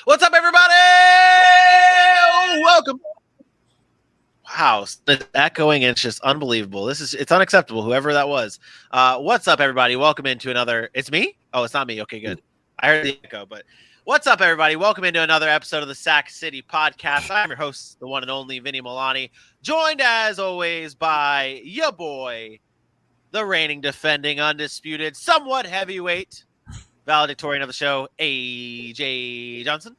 What's up, everybody? Welcome. Wow, it's echoing and it's just unbelievable. It's unacceptable, whoever that was. What's up, everybody? Welcome into another. It's me? Oh, it's not me. Okay, good. I heard the echo, but what's up, everybody? Welcome into another episode of the Sac City Podcast. I'm your host, the one and only Vinny Milani, joined as always by your boy, the reigning, defending, undisputed, somewhat heavyweight valedictorian of the show, AJ Johnson.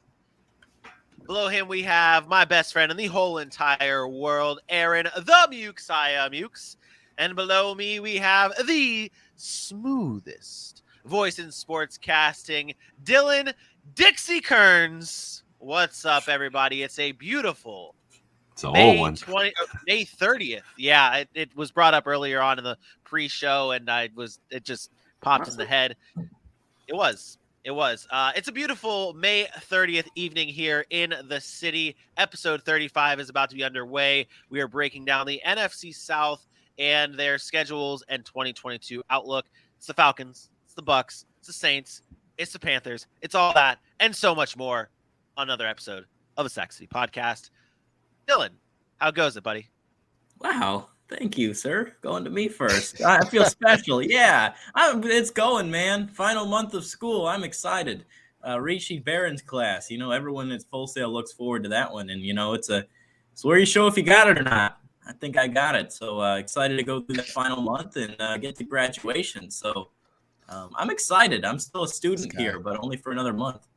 Below him, we have my best friend in the whole entire world, Aaron, the Mukesiah Mukes. And below me, we have the smoothest voice in sports casting, Dylan Dixie Kearns. What's up, everybody? It's a beautiful May 30th. Yeah, it was brought up earlier on in the pre-show, and it just popped in the head. It was. It's a beautiful May 30th evening here in the city. Episode 35 is about to be underway. We are breaking down the NFC South and their schedules and 2022 outlook. It's the Falcons, it's the Bucks, it's the Saints, it's the Panthers. It's all that and so much more on another episode of the Sac City Podcast. Dylan, how goes it, buddy? Wow. Thank you, sir. Going to me first. I feel special. Yeah, it's going, man. Final month of school. I'm excited. Rishi Barron's class. Everyone at Full Sail looks forward to that one. And, it's where you show if you got it or not. I think I got it. So excited to go through that final month and get to graduation. So I'm excited. I'm still a student here, but only for another month.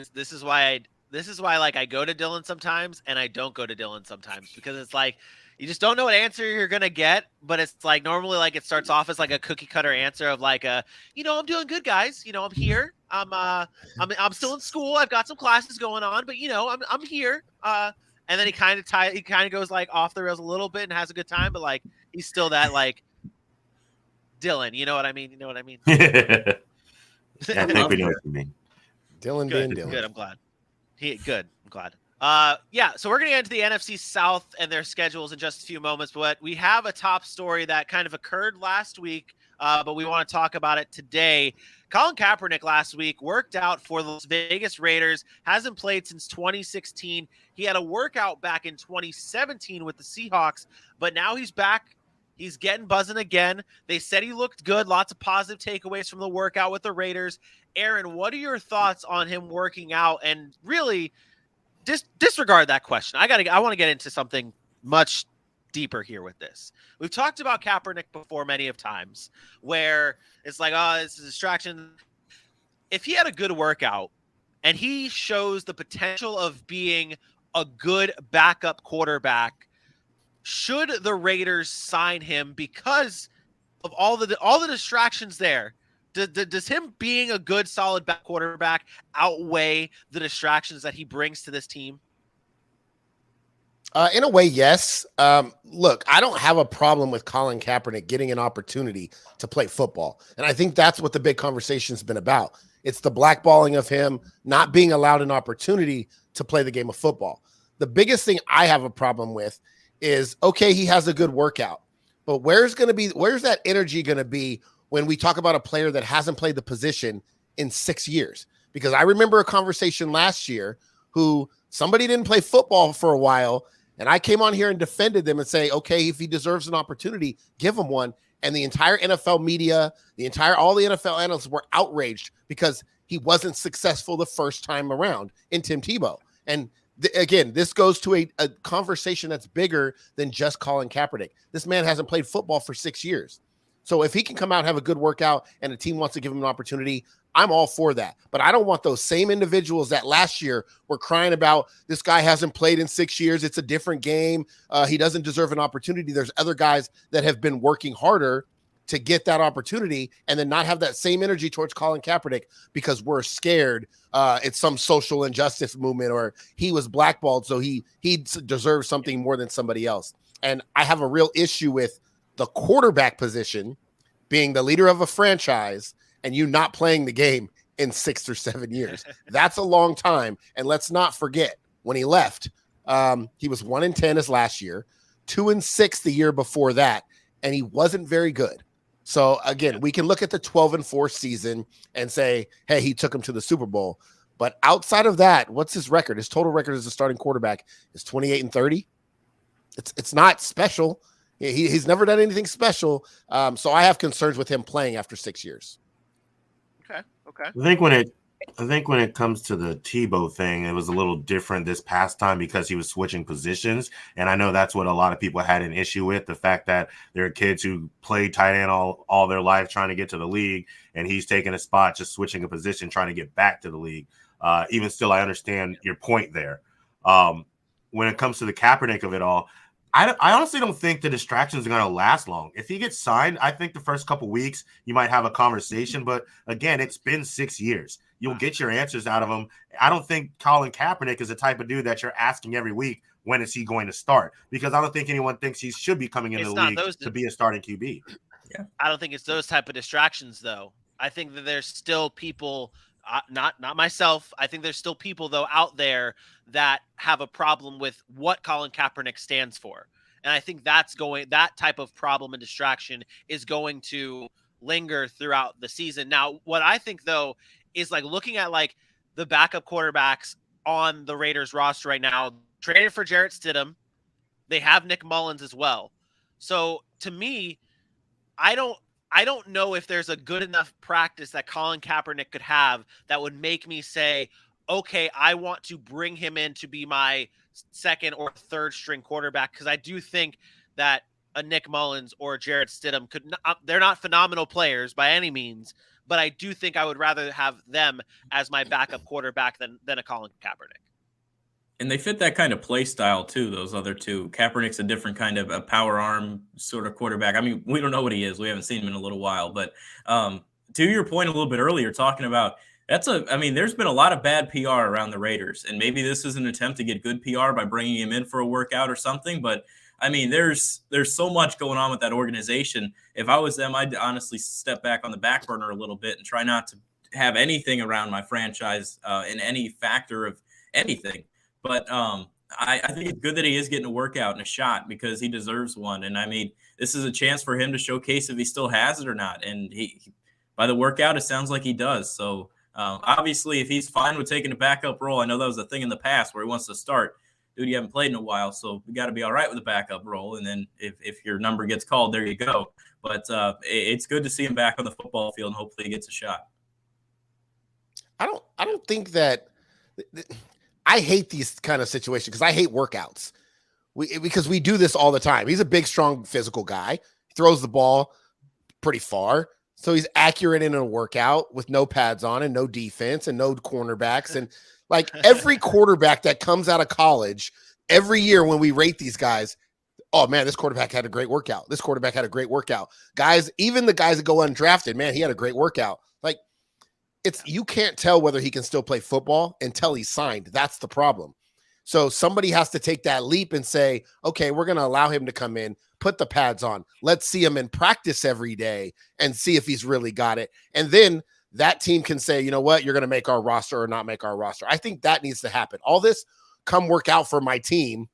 This is why I go to Dylan sometimes and I don't go to Dylan sometimes, because it's like you just don't know what answer you're gonna get. But it's like normally like it starts off as like a cookie cutter answer of like I'm doing good, guys. I'm here. I'm still in school. I've got some classes going on, but I'm here. And then he kind of goes like off the rails a little bit and has a good time, but like he's still that like Dylan. You know what I mean? Yeah, I think we know what you mean. Dylan good, being Dylan. Good. I'm glad. I'm glad. So we're going to get into the NFC South and their schedules in just a few moments, but we have a top story that kind of occurred last week, but we want to talk about it today. Colin Kaepernick last week worked out for the Las Vegas Raiders, hasn't played since 2016. He had a workout back in 2017 with the Seahawks, but now he's back. He's getting buzzing again. They said he looked good. Lots of positive takeaways from the workout with the Raiders. Aaron, what are your thoughts on him working out? And really, disregard that question. I want to get into something much deeper here with this. We've talked about Kaepernick before many of times, where it's like, oh, it's a distraction. If he had a good workout and he shows the potential of being a good backup quarterback, should the Raiders sign him because of all the distractions there? Does him being a good, solid back quarterback outweigh the distractions that he brings to this team? In a way, yes. Look, I don't have a problem with Colin Kaepernick getting an opportunity to play football. And I think that's what the big conversation has been about. It's the blackballing of him not being allowed an opportunity to play the game of football. The biggest thing I have a problem with is, okay, he has a good workout, but where's that energy going to be when we talk about a player that hasn't played the position in 6 years? Because I remember a conversation last year who somebody didn't play football for a while, and I came on here and defended them and say, okay, if he deserves an opportunity, give him one. And the entire NFL media, all the NFL analysts were outraged because he wasn't successful the first time around in Tim Tebow. And again, this goes to a conversation that's bigger than just Colin Kaepernick. This man hasn't played football for 6 years. So if he can come out and have a good workout and a team wants to give him an opportunity, I'm all for that. But I don't want those same individuals that last year were crying about this guy hasn't played in 6 years. It's a different game. He doesn't deserve an opportunity. There's other guys that have been working harder to get that opportunity and then not have that same energy towards Colin Kaepernick because we're scared it's some social injustice movement or he was blackballed, so he deserves something more than somebody else. And I have a real issue with the quarterback position being the leader of a franchise and you not playing the game in 6 or 7 years. That's a long time. And let's not forget when he left, he was 1-10 his last year, 2-6 the year before that, and he wasn't very good. So again, we can look at the 12-4 season and say, hey, he took him to the Super Bowl. But outside of that, what's his record? His total record as a starting quarterback is 28-30. It's not special. He's never done anything special. So I have concerns with him playing after 6 years. Okay. I think when it comes to the Tebow thing, it was a little different this past time because he was switching positions. And I know that's what a lot of people had an issue with, the fact that there are kids who played tight end all their life trying to get to the league, and he's taking a spot, just switching a position, trying to get back to the league. Even still, I understand your point there. When it comes to the Kaepernick of it all, I honestly don't think the distractions are going to last long. If he gets signed, I think the first couple weeks you might have a conversation. But again, it's been 6 years. You'll get your answers out of him. I don't think Colin Kaepernick is the type of dude that you're asking every week, when is he going to start? Because I don't think anyone thinks he should be coming into the league to be a starting QB. Yeah, I don't think it's those type of distractions, though. I think that there's still people, not myself. I think there's still people, though, out there that have a problem with what Colin Kaepernick stands for. And I think that type of problem and distraction is going to linger throughout the season. Now, what I think, though, is like looking at like the backup quarterbacks on the Raiders roster right now, traded for Jarrett Stidham. They have Nick Mullins as well. So to me, I don't know if there's a good enough practice that Colin Kaepernick could have that would make me say, okay, I want to bring him in to be my second or third string quarterback. Because I do think that a Nick Mullins or Jarrett Stidham they're not phenomenal players by any means, but I do think I would rather have them as my backup quarterback than a Colin Kaepernick. and they fit that kind of play style too, those other two. Kaepernick's a different kind of a power arm sort of quarterback. I mean, we don't know what he is. We haven't seen him in a little while. But to your point a little bit earlier, talking about there's been a lot of bad PR around the Raiders, and maybe this is an attempt to get good PR by bringing him in for a workout or something. But I mean, there's so much going on with that organization. If I was them, I'd honestly step back on the back burner a little bit and try not to have anything around my franchise in any factor of anything. But I think it's good that he is getting a workout and a shot because he deserves one. And I mean, this is a chance for him to showcase if he still has it or not. And he by the workout, it sounds like he does. So obviously, if he's fine with taking a backup role, I know that was a thing in the past where he wants to start. Dude, you haven't played in a while, so we got to be all right with the backup role. And then if your number gets called, there you go. But it's good to see him back on the football field, and hopefully he gets a shot. I don't think that I hate these kind of situations because I hate workouts. Because we do this all the time. He's a big, strong, physical guy. He throws the ball pretty far. So he's accurate in a workout with no pads on and no defense and no cornerbacks. And like every quarterback that comes out of college, every year when we rate these guys, oh man, this quarterback had a great workout. This quarterback had a great workout. Guys, even the guys that go undrafted, man, he had a great workout. Like you can't tell whether he can still play football until he's signed. That's the problem. So somebody has to take that leap and say, okay, we're going to allow him to come in, put the pads on. Let's see him in practice every day and see if he's really got it. And then that team can say, you know what, you're going to make our roster or not make our roster. I think that needs to happen. All this come work out for my team.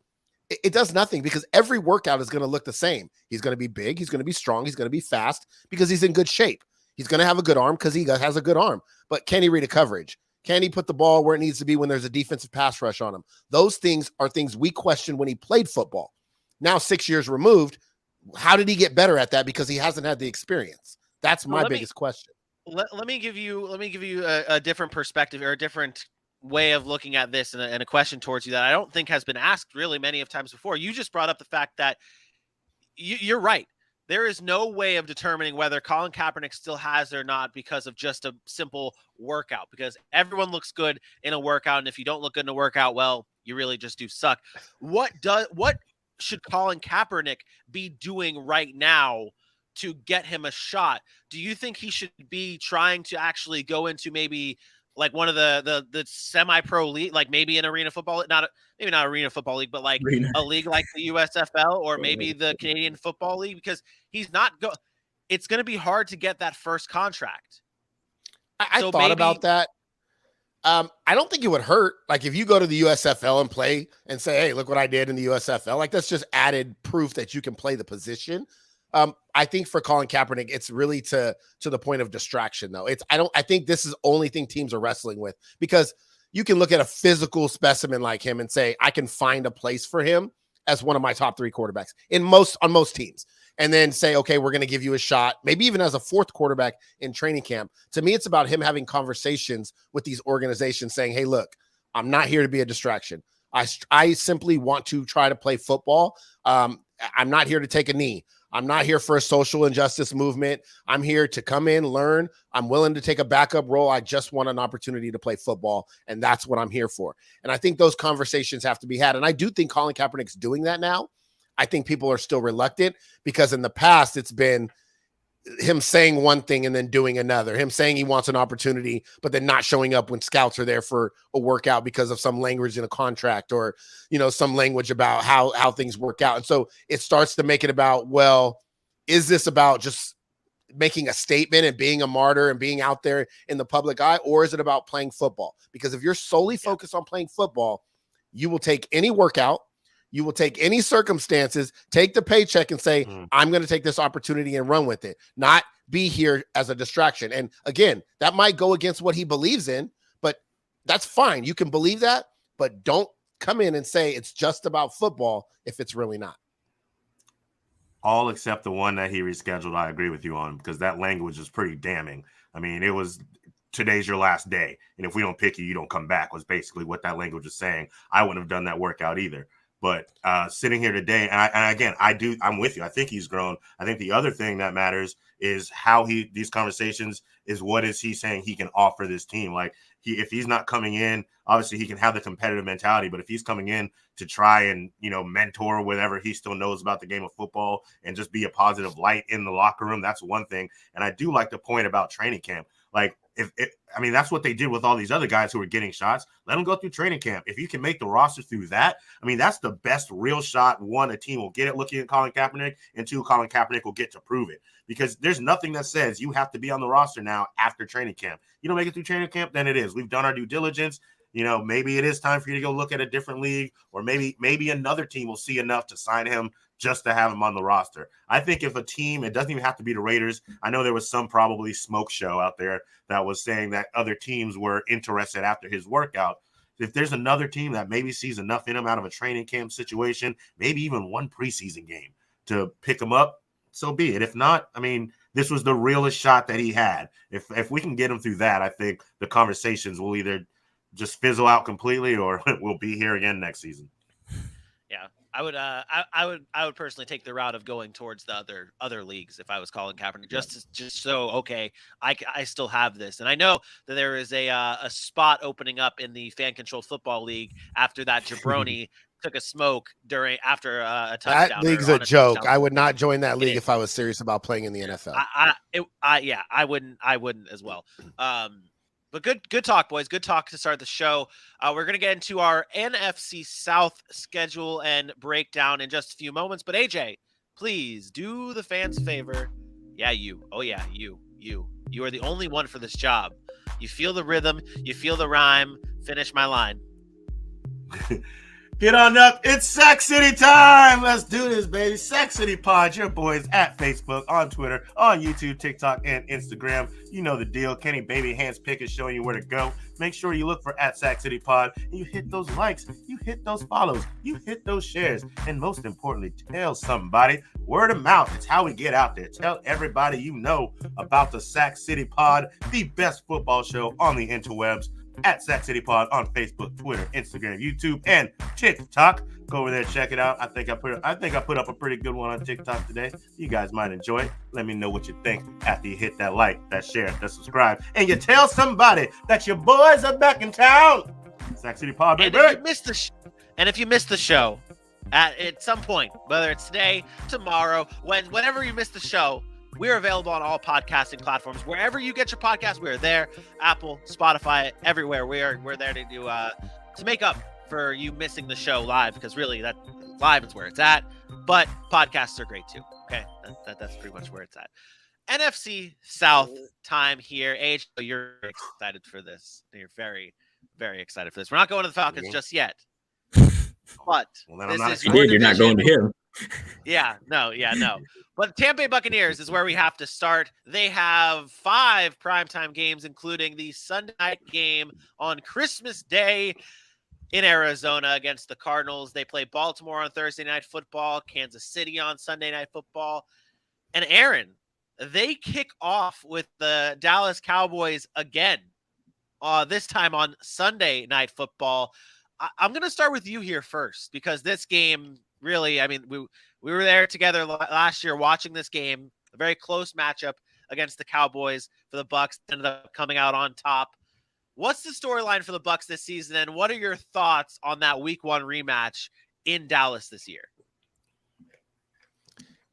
It does nothing because every workout is going to look the same. He's going to be big. He's going to be strong. He's going to be fast because he's in good shape. He's going to have a good arm because he has a good arm. But can he read a coverage? Can he put the ball where it needs to be when there's a defensive pass rush on him? Those things are things we questioned when he played football. Now, 6 years removed, how did he get better at that? Because he hasn't had the experience. That's my biggest question. Let me give you a different perspective or a different way of looking at this and a question towards you that I don't think has been asked really many of times before. You just brought up the fact that you're right. There is no way of determining whether Colin Kaepernick still has it or not because of just a simple workout, because everyone looks good in a workout. And if you don't look good in a workout, well, you really just do suck. What should Colin Kaepernick be doing right now to get him a shot? Do you think he should be trying to actually go into maybe like one of the semi-pro league, like maybe an arena football, maybe not arena football league, but like a league like the USFL or maybe the Canadian Football League, because he's not it's going to be hard to get that first contract. I thought about that. I don't think it would hurt. Like if you go to the USFL and play and say, hey, look what I did in the USFL, like that's just added proof that you can play the position. I think for Colin Kaepernick, it's really to the point of distraction, though. I think this is the only thing teams are wrestling with because you can look at a physical specimen like him and say, I can find a place for him as one of my top 3 quarterbacks on most teams. And then say, okay, we're going to give you a shot, maybe even as a 4th quarterback in training camp. To me, it's about him having conversations with these organizations saying, hey, look, I'm not here to be a distraction. I simply want to try to play football. I'm not here to take a knee. I'm not here for a social injustice movement. I'm here to come in, learn. I'm willing to take a backup role. I just want an opportunity to play football, and that's what I'm here for. And I think those conversations have to be had. And I do think Colin Kaepernick's doing that now. I think people are still reluctant because in the past it's been him saying one thing and then doing another, him saying he wants an opportunity, but then not showing up when scouts are there for a workout because of some language in a contract or, some language about how things work out. And so it starts to make it about, well, is this about just making a statement and being a martyr and being out there in the public eye, or is it about playing football? Because if you're solely focused on playing football, you will take any workout, you will take any circumstances, take the paycheck and say, I'm going to take this opportunity and run with it, not be here as a distraction. And again, that might go against what he believes in, but that's fine. You can believe that, but don't come in and say it's just about football if it's really not. All except the one that he rescheduled, I agree with you on, because that language is pretty damning. I mean, it was today's your last day, and if we don't pick you, you don't come back, was basically what that language is saying. I wouldn't have done that workout either. But sitting here today, I'm with you. I think he's grown. I think the other thing that matters is how these conversations is what is he saying he can offer this team. Like if he's not coming in, obviously he can have the competitive mentality, but if he's coming in to try and, mentor whatever he still knows about the game of football and just be a positive light in the locker room, that's one thing. And I do like the point about training camp. Like that's what they did with all these other guys who were getting shots. Let them go through training camp. If you can make the roster through that, that's the best real shot. One, a team will get it looking at Colin Kaepernick, and 2, Colin Kaepernick will get to prove it. Because there's nothing that says you have to be on the roster now after training camp. You don't make it through training camp, then it is. We've done our due diligence. Maybe it is time for you to go look at a different league, or maybe another team will see enough to sign him just to have him on the roster. I think if a team, it doesn't even have to be the Raiders. I know there was some probably smoke show out there that was saying that other teams were interested after his workout. If there's another team that maybe sees enough in him out of a training camp situation, maybe even one preseason game to pick him up, so be it. If not, this was the realest shot that he had. If we can get him through that, I think the conversations will either just fizzle out completely or we'll be here again next season. Yeah. I would personally take the route of going towards the other leagues if I was Colin Kaepernick, just so, okay, I still have this. And I know that there is a spot opening up in the fan controlled football league after that jabroni took a smoke after a touchdown. That league's a joke. I would not join that league if I was serious about playing in the NFL. I wouldn't as well. But good talk, boys. Good talk to start the show. We're going to get into our NFC South schedule and breakdown in just a few moments. But AJ, please do the fans a favor. Yeah, you. Oh, yeah, you. You are the only one for this job. You feel the rhythm. You feel the rhyme. Finish my line. Get on up. It's Sack City time. Let's do this, baby. Sack City Pod, your boys at Facebook, on Twitter, on YouTube, TikTok, and Instagram. You know the deal. Kenny Baby Hands Pick is showing you where to go. Make sure you look for at Sack City Pod, and you hit those likes, you hit those follows, you hit those shares, and most importantly, tell somebody. Word of mouth. It's how we get out there. Tell everybody you know about the Sack City Pod, the best football show on the interwebs. At Sack City Pod on Facebook, Twitter, Instagram, YouTube, and TikTok. Go over there, check it out. I think I put up a pretty good one on TikTok today. You guys might enjoy it. Let me know what you think after you hit that like, that share, that subscribe, and you tell somebody that your boys are back in town. Sack City Pod, baby. And if you missed the show at some point, whether it's today, tomorrow, whenever you miss the show, we're available on all podcasting platforms. Wherever you get your podcast, we're there. Apple, Spotify, everywhere. We're there to do to make up for you missing the show live, because really that live is where it's at. But podcasts are great too. Okay, that's pretty much where it's at. NFC South time here. Age, you're excited for this. You're very, very excited for this. We're not going to the Falcons just yet. But you're not going to him. No. But Tampa Bay Buccaneers is where we have to start. They have 5 primetime games, including the Sunday night game on Christmas Day in Arizona against the Cardinals. They play Baltimore on Thursday Night Football, Kansas City on Sunday Night Football. And Aaron, they kick off with the Dallas Cowboys again, this time on Sunday Night Football. I'm going to start with you here first, because this game really, I mean, we were there together last year watching this game, a very close matchup against the Cowboys. For the Bucs, ended up coming out on top. What's the storyline for the Bucs this season, and what are your thoughts on that Week 1 rematch in Dallas this year?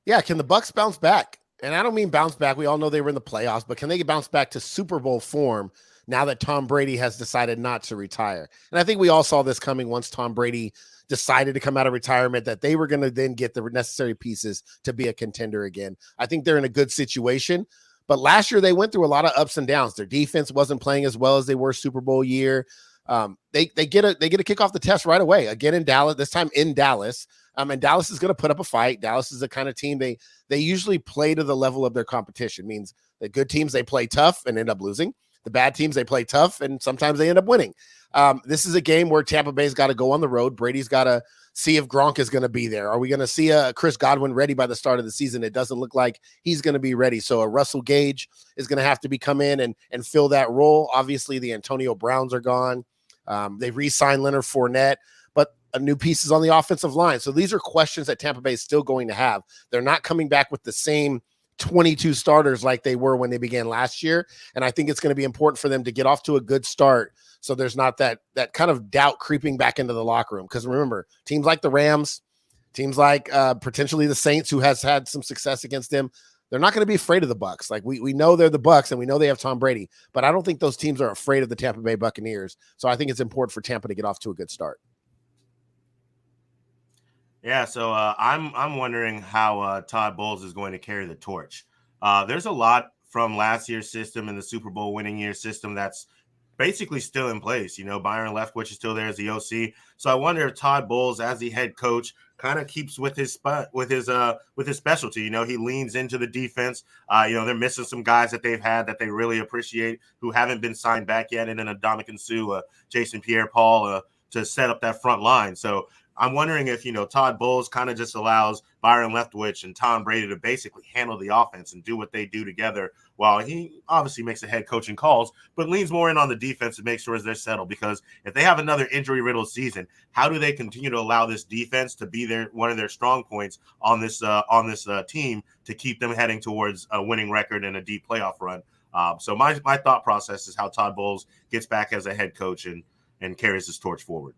Yeah, can the Bucs bounce back? And I don't mean bounce back. We all know they were in the playoffs, but can they bounce back to Super Bowl form now that Tom Brady has decided not to retire? And I think we all saw this coming once Tom Brady decided to come out of retirement, that they were going to then get the necessary pieces to be a contender again. I think they're in a good situation. But last year they went through a lot of ups and downs. Their defense wasn't playing as well as they were Super Bowl year. They get a kick off the test right away again in Dallas. This time in Dallas, and Dallas is going to put up a fight. Dallas is the kind of team they usually play to the level of their competition. Means the good teams, they play tough and end up losing. The bad teams, they play tough and sometimes they end up winning. This is a game where Tampa Bay's got to go on the road. Brady's got to see if Gronk is going to be there. Are we going to see a Chris Godwin ready by the start of the season? It doesn't look like he's going to be ready. So a Russell Gage is going to have to come in and fill that role. Obviously, the Antonio Browns are gone. They've re-signed Leonard Fournette, but new pieces on the offensive line. So these are questions that Tampa Bay is still going to have. They're not coming back with the same 22 starters like they were when they began last year. And I think it's going to be important for them to get off to a good start, so there's not that kind of doubt creeping back into the locker room. Because remember, teams like the Rams, teams like potentially the Saints, who has had some success against them, they're not going to be afraid of the Bucs. Like we know they're the Bucs and we know they have Tom Brady, but I don't think those teams are afraid of the Tampa Bay Buccaneers. So I think it's important for Tampa to get off to a good start. Yeah, so I'm wondering how Todd Bowles is going to carry the torch. There's a lot from last year's system and the Super Bowl winning year system that's basically still in place. You know, Byron Leftwich is still there as the OC. So I wonder if Todd Bowles, as the head coach, kind of keeps with his specialty. You know, he leans into the defense. They're missing some guys that they've had that they really appreciate who haven't been signed back yet, and then Dominican Sue, Jason Pierre-Paul to set up that front line. So I'm wondering if, Todd Bowles kind of just allows Byron Leftwich and Tom Brady to basically handle the offense and do what they do together, while he obviously makes the head coaching calls, but leans more in on the defense to make sure they're settled. Because if they have another injury-riddled season, how do they continue to allow this defense to be one of their strong points on this team to keep them heading towards a winning record and a deep playoff run? So my thought process is how Todd Bowles gets back as a head coach and carries this torch forward.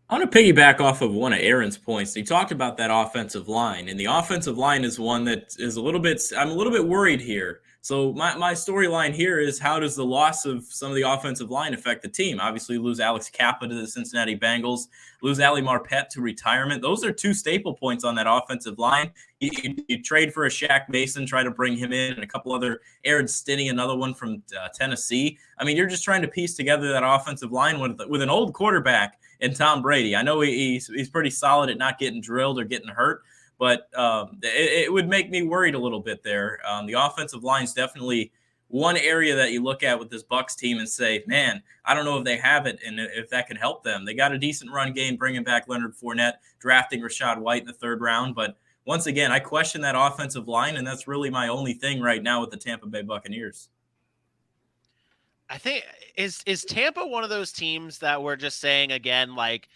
I want to piggyback off of one of Aaron's points. He talked about that offensive line, and the offensive line is one that is I'm a little bit worried here. So my storyline here is, how does the loss of some of the offensive line affect the team? Obviously, lose Alex Kappa to the Cincinnati Bengals, lose Ali Marpet to retirement. Those are two staple points on that offensive line. You trade for a Shaq Mason, try to bring him in, and a couple other, Aaron Stinney, another one from Tennessee. I mean, you're just trying to piece together that offensive line with an old quarterback and Tom Brady. I know he's pretty solid at not getting drilled or getting hurt, but it would make me worried a little bit there. The offensive line is definitely one area that you look at with this Bucs team and say, man, I don't know if they have it and if that can help them. They got a decent run game, bringing back Leonard Fournette, drafting Rachaad White in the 3rd round. But once again, I question that offensive line, and that's really my only thing right now with the Tampa Bay Buccaneers. I think is Tampa one of those teams that we're just saying again, like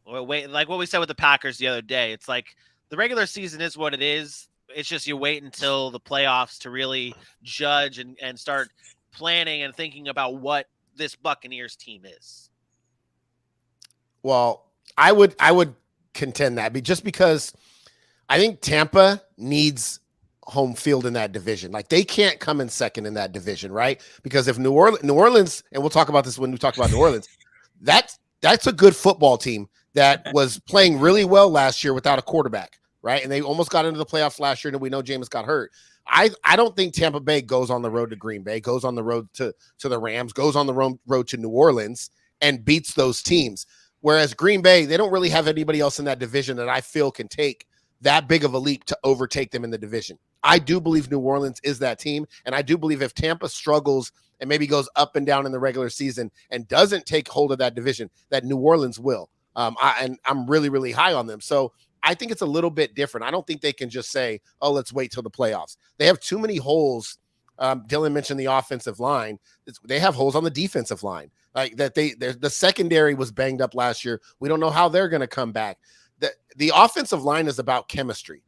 what we said with the Packers the other day. It's like the regular season is what it is. It's just you wait until the playoffs to really judge and start planning and thinking about what this Buccaneers team is. Well, I would contend that just because I think Tampa needs home field in that division. Like, they can't come in second in that division, right? Because if New Orleans, and we'll talk about this when we talk about New Orleans, that's a good football team that was playing really well last year without a quarterback, right? And they almost got into the playoffs last year, and we know Jameis got hurt. I don't think Tampa Bay goes on the road to Green Bay, goes on the road to the Rams, goes on the road to New Orleans and beats those teams. Whereas Green Bay, they don't really have anybody else in that division that I feel can take that big of a leap to overtake them in the division. I do believe New Orleans is that team, and I do believe if Tampa struggles and maybe goes up and down in the regular season and doesn't take hold of that division, that New Orleans will. And I'm really, really high on them. So I think it's a little bit different. I don't think they can just say, oh, let's wait till the playoffs. They have too many holes. Dylan mentioned the offensive line. They have holes on the defensive line. Like that, the secondary was banged up last year. We don't know how they're going to come back. The offensive line is about chemistry.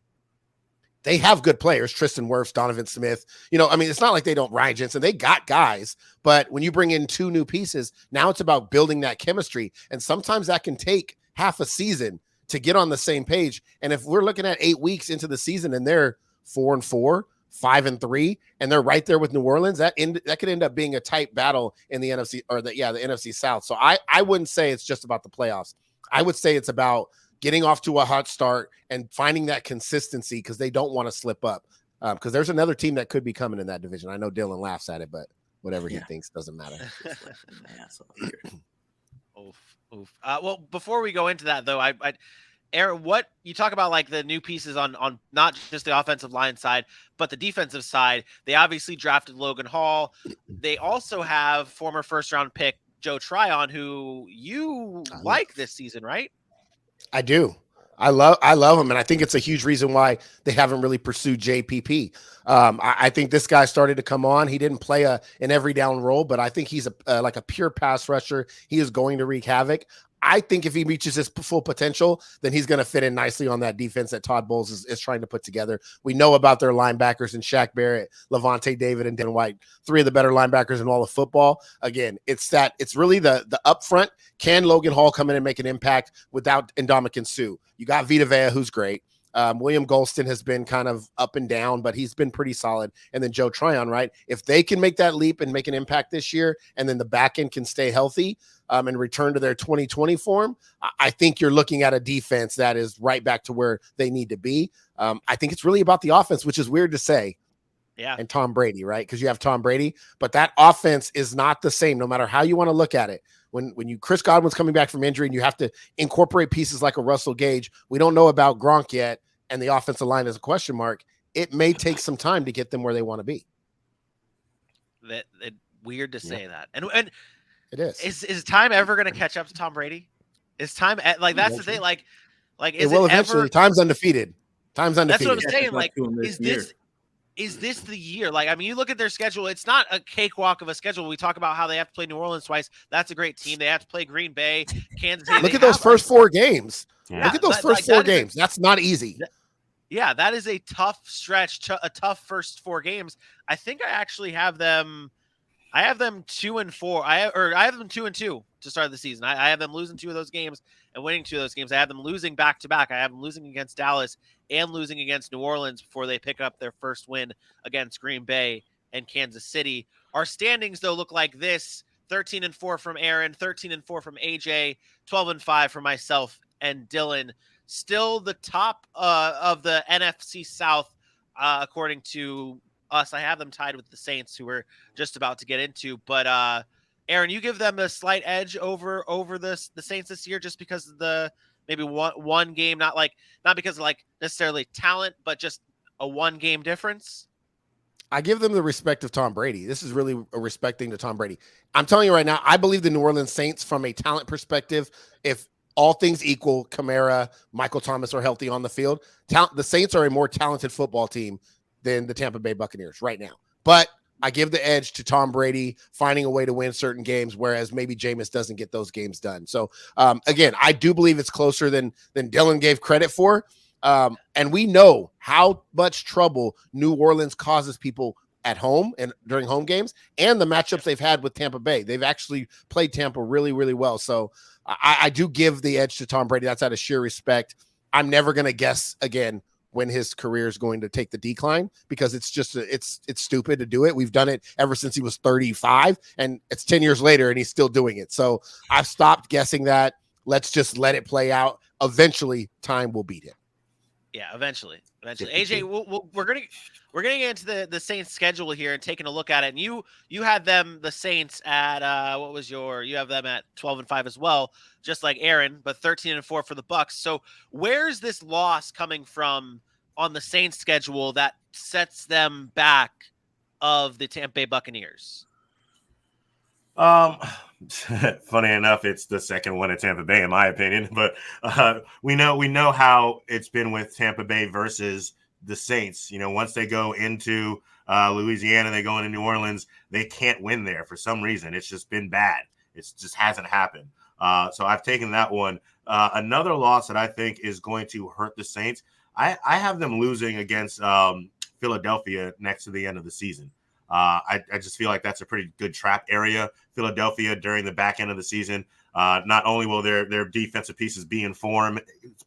They have good players, Tristan Wirfs, Donovan Smith. It's not like they don't. Ryan Jensen, they got guys, but when you bring in two new pieces, now it's about building that chemistry. And sometimes that can take half a season to get on the same page. And if we're looking at 8 weeks into the season and they're 4-4, 5-3, and they're right there with New Orleans, that could end up being a tight battle in the NFC or the NFC South. So I wouldn't say it's just about the playoffs. I would say it's about getting off to a hot start and finding that consistency because they don't want to slip up. Because there's another team that could be coming in that division. I know Dylan laughs at it, but whatever he thinks doesn't matter. Oof. Well, before we go into that, though, Aaron, what you talk about, like the new pieces on not just the offensive line side, but the defensive side. They obviously drafted Logan Hall. They also have former first-round pick Joe Tryon, who you like this season, right? I do. I love him, and I think it's a huge reason why they haven't really pursued JPP. I think this guy started to come on. He didn't play an every down role, but I think he's like a pure pass rusher. He is going to wreak havoc. I think if he reaches his full potential, then he's going to fit in nicely on that defense that Todd Bowles is trying to put together. We know about their linebackers in Shaq Barrett, Levante David, and Dan White, three of the better linebackers in all of football. Again, it's really the upfront. Can Logan Hall come in and make an impact without Ndamukong Suh? You got Vita Vea, who's great. William Golston has been kind of up and down, but he's been pretty solid. And then Joe Tryon, right? If they can make that leap and make an impact this year, and then the back end can stay healthy and return to their 2020 form, I think you're looking at a defense that is right back to where they need to be. I think it's really about the offense, which is weird to say. Yeah. And Tom Brady, right? Because you have Tom Brady, but that offense is not the same, no matter how you want to look at it. When Chris Godwin's coming back from injury and you have to incorporate pieces like a Russell Gage, we don't know about Gronk yet, and the offensive line is a question mark. It may take some time to get them where they want to be. Weird to say that, and it is. Is time ever going to catch up to Tom Brady? Is time that's the thing? Like is it will it eventually? Ever? Time's undefeated. That's what I'm saying. Like, is this the year? Like, I mean, you look at their schedule, it's not a cakewalk of a schedule. We talk about how they have to play New Orleans twice. That's a great team. They have to play Green Bay, Kansas City. Look at those first 4 games. Yeah. Look at those first 4 games. That's not easy. Yeah, that is a tough stretch, a tough first 4 games. I think I actually have them. I have them 2-4. I have them 2-2 to start the season. I have them losing 2 of those games and winning 2 of those games. I have them losing back to back. I have them losing against Dallas and losing against New Orleans before they pick up their first win against Green Bay and Kansas City. Our standings, though, look like this: 13-4 from Aaron, 13-4 from AJ, 12-5 from myself and Dylan. Still the top of the NFC South, according to us. I have them tied with the Saints, who we're just about to get into. But Aaron, you give them a slight edge over the Saints this year, just because of the maybe one game, not because of like necessarily talent, but just a 1 game difference. I give them the respect of Tom Brady. This is really a respecting to Tom Brady. I'm telling you right now, I believe the New Orleans Saints, from a talent perspective, if all things equal, Kamara, Michael Thomas are healthy on the field, the Saints are a more talented football team than the Tampa Bay Buccaneers right now. But I give the edge to Tom Brady finding a way to win certain games, whereas maybe Jameis doesn't get those games done. So, again, I do believe it's closer than Dylan gave credit for. And we know how much trouble New Orleans causes people at home and during home games, and the matchups they've had with Tampa Bay. They've actually played Tampa really, really well. So I do give the edge to Tom Brady. That's out of sheer respect. I'm never going to guess again when his career is going to take the decline, because it's just it's stupid to do it. We've done it ever since he was 35, and it's 10 years later and he's still doing it. So I've stopped guessing that. Let's just let it play out. Eventually time will beat him. Yeah, eventually. 52. AJ, we're gonna get into the Saints schedule here and taking a look at it. And you had them, the Saints, at you have them at 12-5 as well, just like Aaron, but 13-4 for the Bucs. So where's this loss coming from on the Saints schedule that sets them back of the Tampa Bay Buccaneers? Funny enough, it's the second one at Tampa Bay, in my opinion. But we know how it's been with Tampa Bay versus the Saints. You know, once they go into Louisiana, they go into New Orleans, they can't win there for some reason. It's just been bad. It just hasn't happened. So I've taken that one. Another loss that I think is going to hurt the Saints, I have them losing against Philadelphia next to the end of the season. I just feel like that's a pretty good trap area. Philadelphia during the back end of the season, not only will their defensive pieces be in form,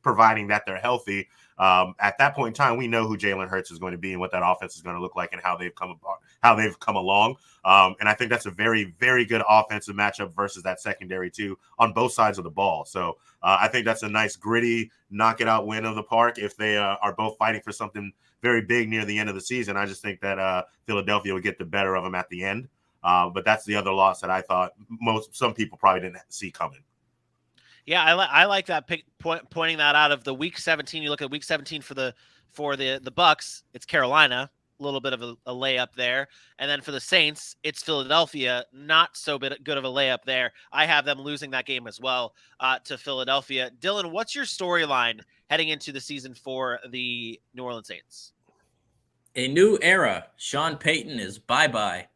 providing that they're healthy. At that point in time, we know who Jalen Hurts is going to be and what that offense is going to look like and how they've come along. And I think that's a very, very good offensive matchup versus that secondary too on both sides of the ball. So I think that's a nice gritty knock it out win of the park if they are both fighting for something very big near the end of the season. I just think that Philadelphia would get the better of them at the end. But that's the other loss that I thought some people probably didn't see coming. Yeah, I like that pointing that out of the week 17. You look at week 17 for the Bucs, it's Carolina, a little bit of a layup there, and then for the Saints, it's Philadelphia, not so good of a layup there. I have them losing that game as well to Philadelphia. Dylan, what's your storyline heading into the season for the New Orleans Saints? A new era. Sean Payton is bye-bye.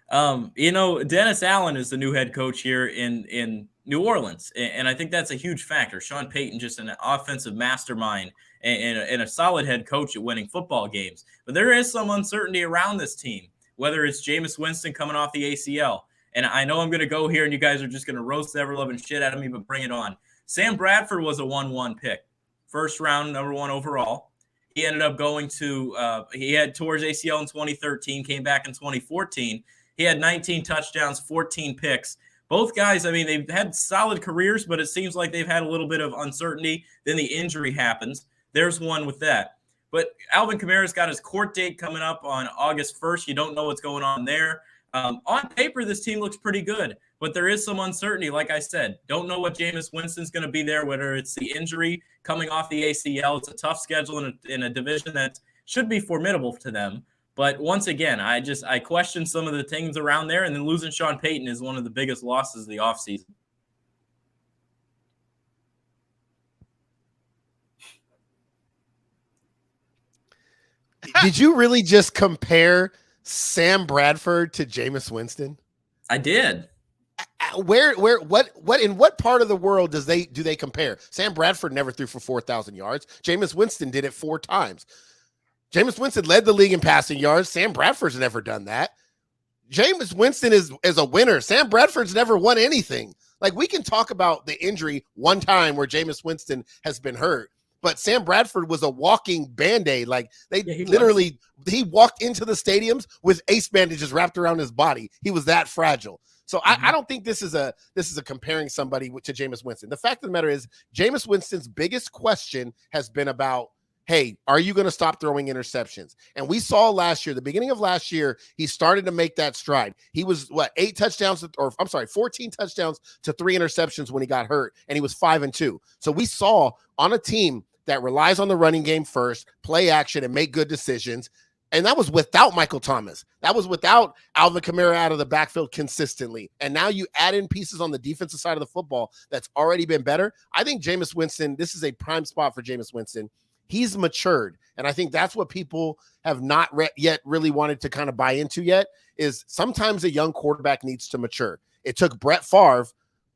Dennis Allen is the new head coach here in New Orleans, and I think that's a huge factor. Sean Payton, just an offensive mastermind and a solid head coach at winning football games. But there is some uncertainty around this team, whether it's Jameis Winston coming off the ACL. And I know I'm going to go here, and you guys are just going to roast the ever-loving shit out of me, but bring it on. Sam Bradford was a 1-1 pick, first round, number 1 overall. He ended up going to he had towards ACL in 2013, came back in 2014. He had 19 touchdowns, 14 picks. Both guys, I mean, they've had solid careers, but it seems like they've had a little bit of uncertainty. Then the injury happens. There's one with that. But Alvin Kamara's got his court date coming up on August 1st. You don't know what's going on there. On paper, this team looks pretty good, but there is some uncertainty. Like I said, don't know what Jameis Winston's going to be there, whether it's the injury coming off the ACL. It's a tough schedule in a division that should be formidable to them. But once again, I question some of the things around there, and then losing Sean Payton is one of the biggest losses of the offseason. Did you really just compare Sam Bradford to Jameis Winston? I did. What in what part of the world do they compare? Sam Bradford never threw for 4,000 yards. Jameis Winston did it 4 times. Jameis Winston led the league in passing yards. Sam Bradford's never done that. Jameis Winston is a winner. Sam Bradford's never won anything. Like, we can talk about the injury one time where Jameis Winston has been hurt, but Sam Bradford was a walking Band-Aid. Like, he walked into the stadiums with ace bandages wrapped around his body. He was that fragile. So I don't think this is a comparing somebody to Jameis Winston. The fact of the matter is, Jameis Winston's biggest question has been about, hey, are you going to stop throwing interceptions? And we saw last year, the beginning of last year, he started to make that stride. He was 14 touchdowns to 3 interceptions when he got hurt, and he was 5-2. So we saw on a team that relies on the running game first, play action, and make good decisions. And that was without Michael Thomas. That was without Alvin Kamara out of the backfield consistently. And now you add in pieces on the defensive side of the football that's already been better. I think Jameis Winston, this is a prime spot for Jameis Winston. He's matured. And I think that's what people have not yet really wanted to kind of buy into yet, is sometimes a young quarterback needs to mature. It took Brett Favre,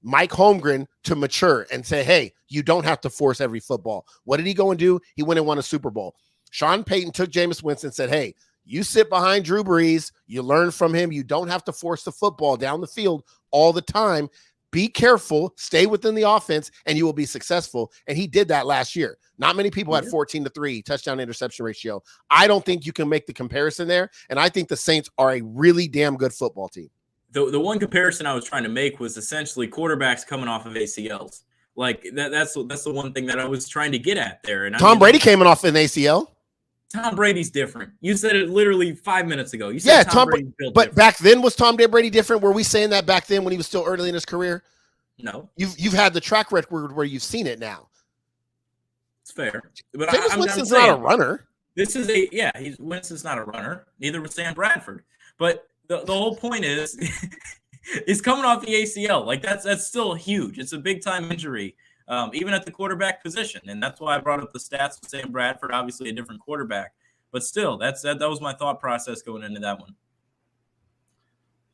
Mike Holmgren to mature and say, hey, you don't have to force every football. What did he go and do? He went and won a Super Bowl. Sean Payton took Jameis Winston and said, hey, you sit behind Drew Brees. You learn from him. You don't have to force the football down the field all the time. Be careful, stay within the offense, and you will be successful. And he did that last year. Not many people had 14-3 touchdown interception ratio. I don't think you can make the comparison there. And I think the Saints are a really damn good football team. The one comparison I was trying to make was essentially quarterbacks coming off of ACLs. Like that's the one thing that I was trying to get at there. And Tom Brady came in off an ACL. Tom Brady's different. You said it literally 5 minutes ago. You said Tom Brady's built but different. back then was Tom Brady different? Were we saying that back then when he was still early in his career? No. You've had the track record where you've seen it now. It's fair. But Jameis Winston's not a runner. This is Winston's not a runner. Neither was Sam Bradford. But the whole point is he's coming off the ACL. Like that's still huge. It's a big time injury. Even at the quarterback position. And that's why I brought up the stats with Sam Bradford, obviously a different quarterback. But still, that was my thought process going into that one.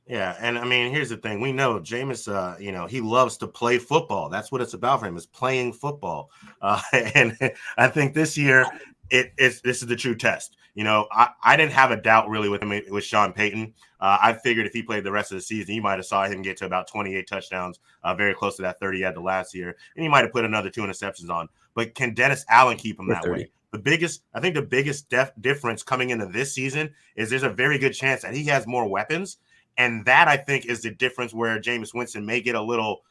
Yeah, and I mean, here's the thing. We know Jameis, he loves to play football. That's what it's about for him, is playing football. And I think this year, this is the true test. I didn't have a doubt really with him with Sean Payton. I figured if he played the rest of the season, you might have saw him get to about 28 touchdowns, very close to that 30 he had the last year, and he might have put another 2 interceptions on. But can Dennis Allen keep him that 30. way? The biggest difference coming into this season is there's a very good chance that he has more weapons, and that I think is the difference where Jameis Winston may get a little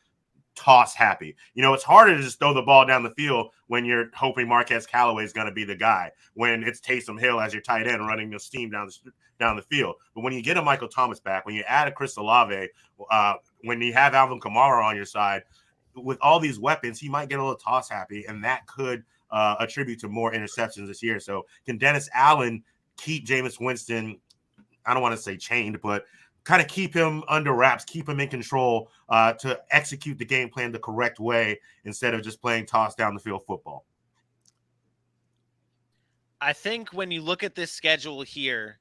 toss happy. It's harder to just throw the ball down the field when you're hoping Marquez Callaway is going to be the guy, when it's Taysom Hill as your tight end running the steam down the field. But when you get a Michael Thomas back, when you add a Chris Olave, when you have Alvin Kamara on your side, with all these weapons, he might get a little toss happy, and that could attribute to more interceptions this year. So can Dennis Allen keep Jameis Winston, I don't want to say chained, but kind of keep him under wraps, keep him in control to execute the game plan the correct way instead of just playing toss down the field football? I think when you look at this schedule here,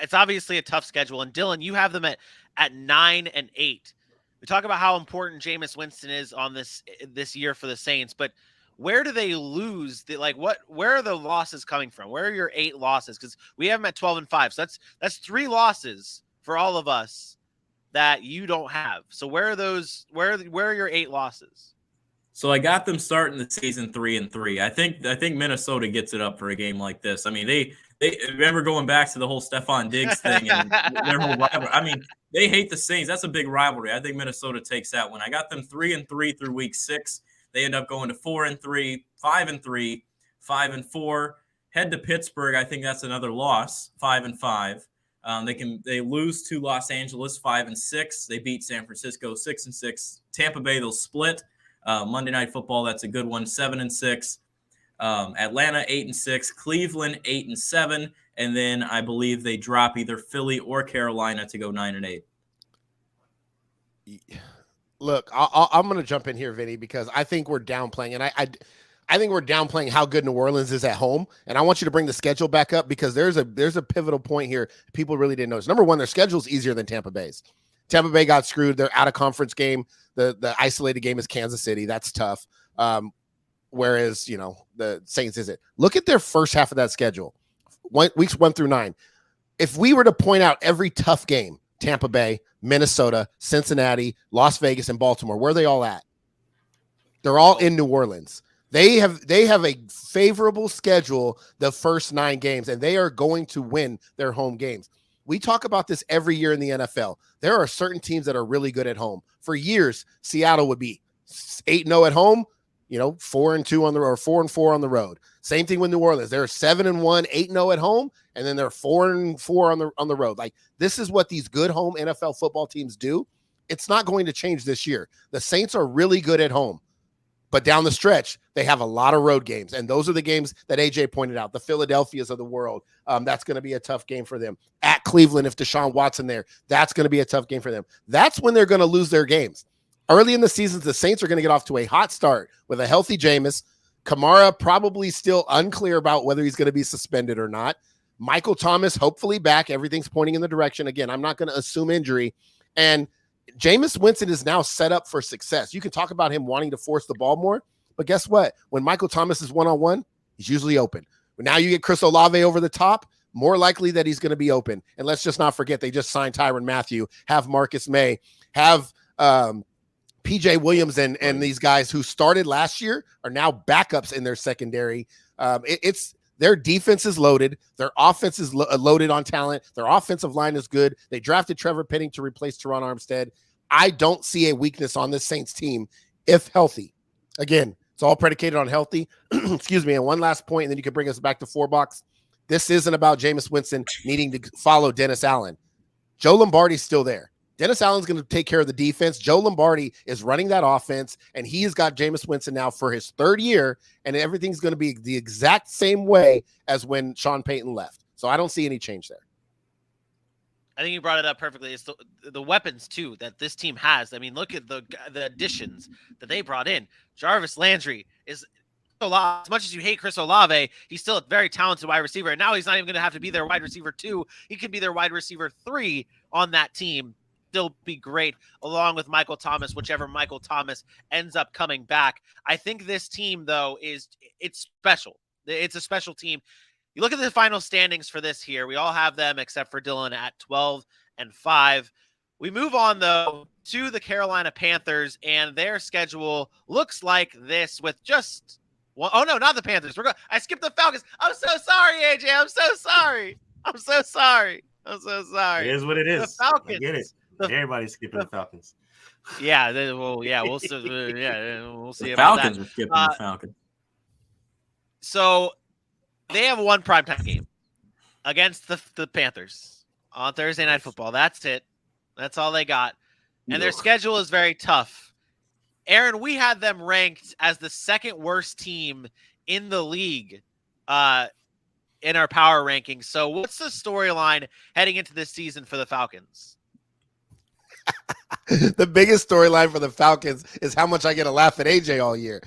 it's obviously a tough schedule. And Dylan, you have them at 9-8. We talk about how important Jameis Winston is on this year for the Saints, but where do they lose? Where are the losses coming from? Where are your 8 losses? Because we have them at 12-5. So that's 3 losses for all of us that you don't have. So where are those? Where are your 8 losses? So I got them starting the season 3-3. I think Minnesota gets it up for a game like this. I mean, they remember going back to the whole Stephon Diggs thing and their whole rivalry. I mean, they hate the Saints. That's a big rivalry. I think Minnesota takes that one. I got them 3-3 through week 6. They end up going to 4-3, 5-3, 5-4. Head to Pittsburgh. I think that's another loss. 5-5. They lose to Los Angeles 5-6. They beat San Francisco 6-6. Tampa Bay, they'll split. Monday Night Football, that's a good one. 7-6. Atlanta 8-6. Cleveland 8-7. And then I believe they drop either Philly or Carolina to go 9-8. Look, I'm going to jump in here, Vinny, because I think we're downplaying, and I think we're downplaying how good New Orleans is at home. And I want you to bring the schedule back up because there's a pivotal point here people really didn't notice. Number one, their schedule is easier than Tampa Bay's. Tampa Bay got screwed. They're out of conference game. The isolated game is Kansas City. That's tough. Whereas, the Saints isn't. Look at their first half of that schedule, weeks 1 through 9. If we were to point out every tough game, Tampa Bay, Minnesota, Cincinnati, Las Vegas, and Baltimore, where are they all at? They're all in New Orleans. They have a favorable schedule the first 9 games, and they are going to win their home games. We talk about this every year in the NFL. There are certain teams that are really good at home. For years, Seattle would be 8-0 at home, 4-2 on the road, or 4-4 on the road. Same thing with New Orleans. They're 7-1, 8-0 at home, and then they're 4-4 on the road. Like, this is what these good home NFL football teams do. It's not going to change this year. The Saints are really good at home, but down the stretch, they have a lot of road games, and those are the games that AJ pointed out, the Philadelphias of the world. That's going to be a tough game for them. At Cleveland, if Deshaun Watson there, that's going to be a tough game for them. That's when they're going to lose their games. Early in the season, the Saints are going to get off to a hot start with a healthy Jameis. Kamara probably still unclear about whether he's going to be suspended or not. Michael Thomas hopefully back. Everything's pointing in the direction. Again, I'm not going to assume injury. And Jameis Winston is now set up for success. You can talk about him wanting to force the ball more, but guess what? When Michael Thomas is one-on-one, he's usually open. But now you get Chris Olave over the top, more likely that he's going to be open. And let's just not forget, they just signed Tyrann Mathieu, have Marcus May, have PJ Williams and these guys who started last year are now backups in their secondary. Their defense is loaded. Their offense is loaded on talent. Their offensive line is good. They drafted Trevor Penning to replace Teron Armstead. I don't see a weakness on this Saints team if healthy. Again, it's all predicated on healthy. Excuse me. And one last point, and then you can bring us back to 4-box. This isn't about Jameis Winston needing to follow Dennis Allen. Joe Lombardi's still there. Dennis Allen's going to take care of the defense. Joe Lombardi is running that offense, and he's got Jameis Winston now for his 3rd year, and everything's going to be the exact same way as when Sean Payton left. So I don't see any change there. I think you brought it up perfectly. It's the weapons, too, that this team has. I mean, look at the additions that they brought in. Jarvis Landry is as much as you hate Chris Olave, he's still a very talented wide receiver. And now he's not even going to have to be their wide receiver 2. He could be their wide receiver 3 on that team. Still be great, along with Michael Thomas, whichever Michael Thomas ends up coming back. I think this team, though, it's special. It's a special team. You look at the final standings for this here. We all have them except for Dylan at 12-5. We move on, though, to the Carolina Panthers, and their schedule looks like this with just one. Oh, no, not the Panthers. I skipped the Falcons. I'm so sorry, AJ. I'm so sorry. I'm so sorry. It is what it is. The Falcons. I get it. Everybody's skipping the Falcons. Yeah, we'll see. We'll see The about Falcons that. are skipping the Falcons. So they have one primetime game against the Panthers on Thursday Night Football. That's it. That's all they got. And their schedule is very tough. Aaron, we had them ranked as the 2nd worst team in the league in our power rankings. So what's the storyline heading into this season for the Falcons? The biggest storyline for the Falcons is how much I get to laugh at AJ all year.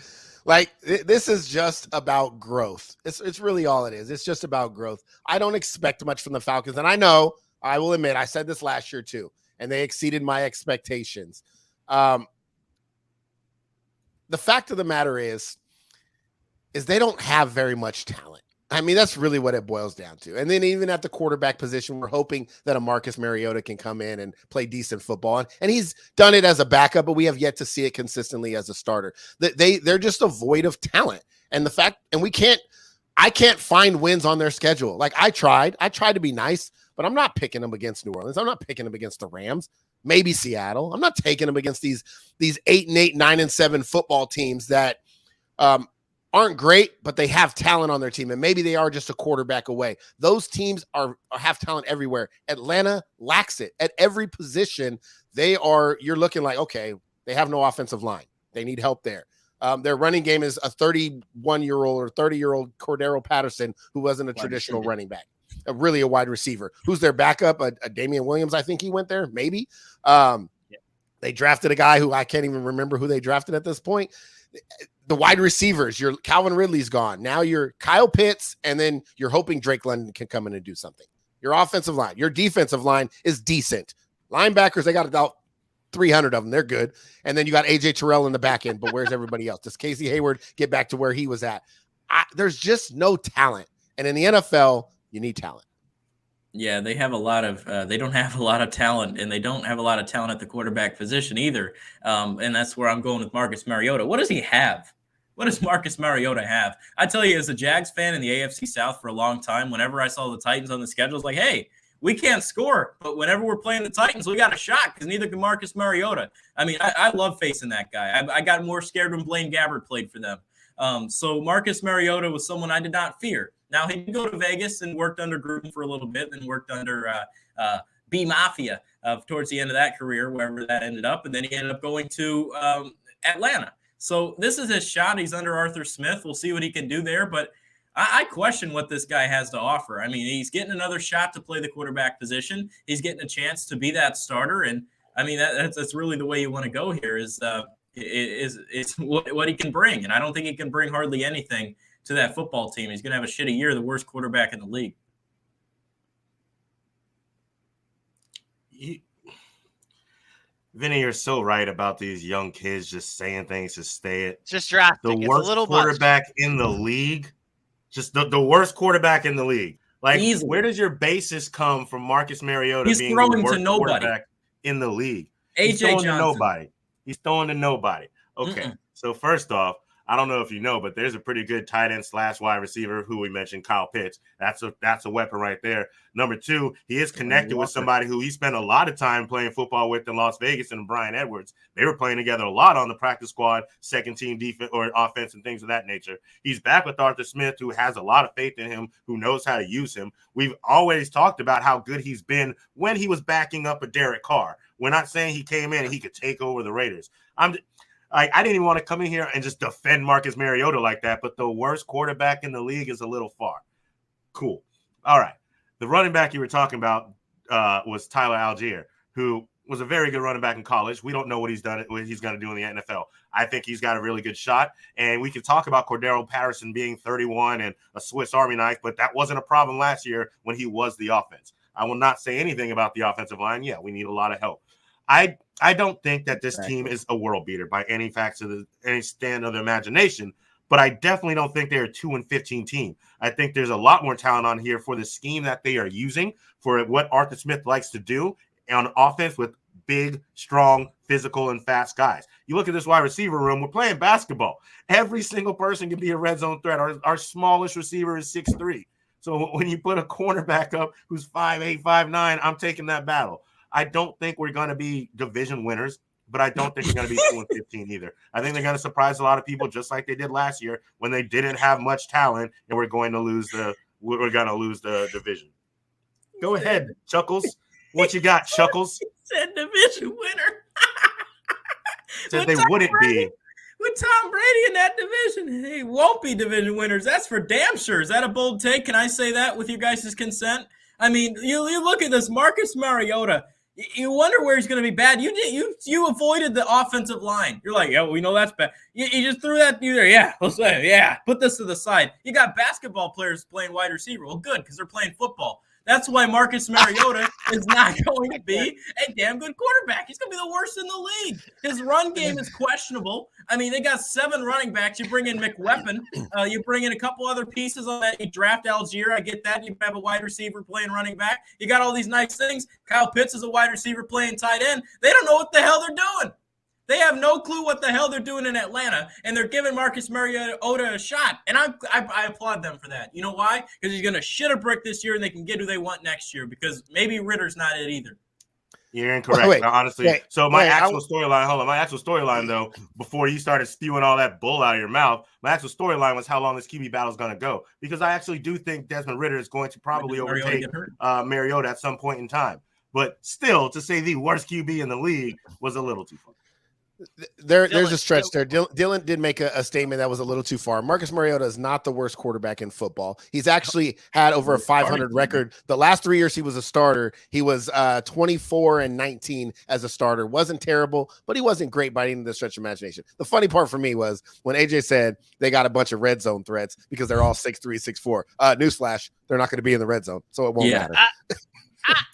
Like, this is just about growth. It's really all it is. It's just about growth. I don't expect much from the Falcons. And I know, I will admit, I said this last year too, and they exceeded my expectations. The fact of the matter is they don't have very much talent. I mean, that's really what it boils down to. And then even at the quarterback position, we're hoping that a Marcus Mariota can come in and play decent football. And he's done it as a backup, but we have yet to see it consistently as a starter. They're just a void of talent. And I can't find wins on their schedule. Like, I tried to be nice, but I'm not picking them against New Orleans. I'm not picking them against the Rams, maybe Seattle. I'm not taking them against these 8-8, 9-7 football teams that, aren't great, but they have talent on their team, and maybe they are just a quarterback away. Those teams have talent everywhere. Atlanta lacks it at every position. You're looking like, okay, they have no offensive line. They need help there. Their running game is a 31-year-old or 30-year-old Cordero Patterson, who wasn't a traditional running back, really a wide receiver. Who's their backup? A Damian Williams, I think he went there, maybe. They drafted a guy who I can't even remember who they drafted at this point. The wide receivers, your Calvin Ridley's gone. Now you're Kyle Pitts, and then you're hoping Drake London can come in and do something. Your offensive line, your defensive line is decent. Linebackers, they got about 300 of them. They're good. And then you got AJ Terrell in the back end, but where's everybody else? Does Casey Hayward get back to where he was at? There's just no talent. And in the NFL, you need talent. Yeah, they have a lot of they don't have a lot of talent, and they don't have a lot of talent at the quarterback position either. And that's where I'm going with Marcus Mariota. What does he have? What does Marcus Mariota have? I tell you, as a Jags fan in the AFC South for a long time, whenever I saw the Titans on the schedule, it's like, hey, we can't score, but whenever we're playing the Titans, we got a shot because neither can Marcus Mariota. I mean, I love facing that guy. I got more scared when Blaine Gabbert played for them. So Marcus Mariota was someone I did not fear. Now, he did go to Vegas and worked under Gruden for a little bit, then worked under B Mafia towards the end of that career, wherever that ended up. And then he ended up going to Atlanta. So this is his shot. He's under Arthur Smith. We'll see what he can do there. But I question what this guy has to offer. I mean, he's getting another shot to play the quarterback position. He's getting a chance to be that starter. And, I mean, that's really the way you want to go here is what he can bring. And I don't think he can bring hardly anything to that football team. He's going to have a shitty year, the worst quarterback in the league. Vinny, you're so right about these young kids just saying things to stay it. Just drafting. The worst quarterback in the league. Just the worst quarterback in the league. Like, easily. Where does your basis come from Marcus Mariota being the worst quarterback in the league? He's throwing to nobody. He's throwing to nobody. Okay, So first off, I don't know if you know, but there's a pretty good tight end / wide receiver who we mentioned, Kyle Pitts. That's a weapon right there. Number 2, he is connected with somebody who he spent a lot of time playing football with in Las Vegas, and Brian Edwards. They were playing together a lot on the practice squad, second team defense or offense and things of that nature. He's back with Arthur Smith, who has a lot of faith in him, who knows how to use him. We've always talked about how good he's been when he was backing up a Derek Carr. We're not saying he came in and he could take over the Raiders. I didn't even want to come in here and just defend Marcus Mariota like that, but the worst quarterback in the league is a little far. Cool. All right. The running back you were talking about was Tyler Algiere, who was a very good running back in college. We don't know what he's going to do in the NFL. I think he's got a really good shot, and we can talk about Cordero Patterson being 31 and a Swiss Army knife, but that wasn't a problem last year when he was the offense. I will not say anything about the offensive line. Yeah, we need a lot of help. I don't think that this team is a world beater by any stand of the imagination, but I definitely don't think they're a 2-15 team. I think there's a lot more talent on here for the scheme that they are using, for what Arthur Smith likes to do on offense with big, strong, physical, and fast guys. You look at this wide receiver room, we're playing basketball. Every single person can be a red zone threat. Our smallest receiver is 6'3". So when you put a cornerback up who's 5'8", 5'9", I'm taking that battle. I don't think we're going to be division winners, but I don't think we're going to be 2-15 either. I think they're going to surprise a lot of people, just like they did last year when they didn't have much talent, and we're going to lose the division. Go ahead, Chuckles. What you got, Chuckles? He said division winner. Said they wouldn't be. With Tom Brady in that division, they won't be division winners. That's for damn sure. Is that a bold take? Can I say that with your guys' consent? I mean, you look at this Marcus Mariota. You wonder where he's going to be bad. You avoided the offensive line. You're like, yeah, we know that's bad. You just threw that there. Yeah, let's say, yeah. Put this to the side. You got basketball players playing wide receiver. Well, good, because they're playing football. That's why Marcus Mariota is not going to be a damn good quarterback. He's going to be the worst in the league. His run game is questionable. I mean, they got 7 running backs. You bring in McWeapon. You bring in a couple other pieces on that. You draft Algiere. I get that. You have a wide receiver playing running back. You got all these nice things. Kyle Pitts is a wide receiver playing tight end. They don't know what the hell they're doing. They have no clue what the hell they're doing in Atlanta, and they're giving Marcus Mariota a shot. And I applaud them for that. You know why? Because he's going to shit a brick this year, and they can get who they want next year, because maybe Ritter's not it either. You're incorrect, honestly. My actual storyline, though, before you started spewing all that bull out of your mouth, my actual storyline was how long this QB battle is going to go. Because I actually do think Desmond Ridder is going to probably overtake Mariota at some point in time. But still, to say the worst QB in the league was a little too far. There's a stretch there. Dylan did make a statement that was a little too far. Marcus Mariota is not the worst quarterback in football. He's actually had over a 500 record. The last 3 years he was a starter, he was 24-19 as a starter. Wasn't terrible, but he wasn't great by any of the stretch of imagination. The funny part for me was when AJ said they got a bunch of red zone threats because they're all 6'3", 6'4". Newsflash, they're not going to be in the red zone, so it won't matter.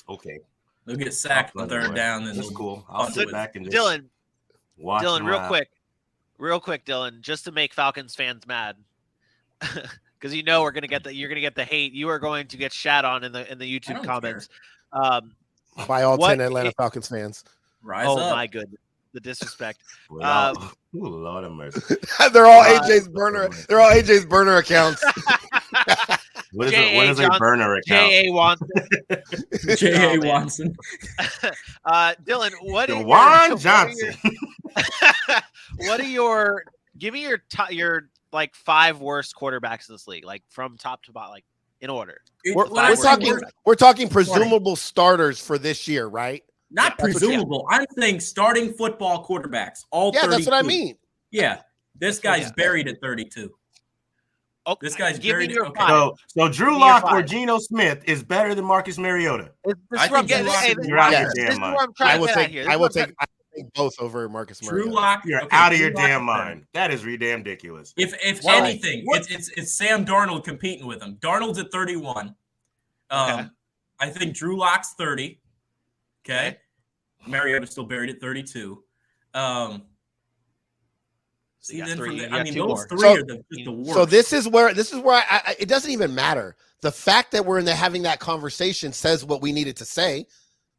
Okay. They'll get sacked on third down. That's cool. I'll sit back and just Dylan, real quick, Dylan, just to make Falcons fans mad, because you're gonna get the hate. You are going to get shat on in the YouTube comments by all 10 Atlanta Falcons fans. Rise up. My goodness, the disrespect. Lord of mercy. They're all AJ's burner. They're all AJ's burner accounts. What is a burner account? J.A. Watson. J.A. Watson. Dylan, give me your like 5 worst quarterbacks in this league, like from top to bottom, like in order. We're talking presumable starters for this year, right? Not presumable. I'm saying starting football quarterbacks. All 32. That's what I mean. Yeah, this guy's buried at 32. Oh, this guy's give buried. Me your okay. So Drew Lock or Geno Smith is better than Marcus Mariota. You're out of your damn mind. I will take both over Marcus Mariota. Drew Lock, you're out of your damn mind. That is damn ridiculous. If anything, it's Sam Darnold competing with him. Darnold's at 31. I think Drew Lock's 30. Okay. Mariota's still buried at 32. See, then those 3 are the worst. So this is where it doesn't even matter. The fact that we're having that conversation says what we needed to say.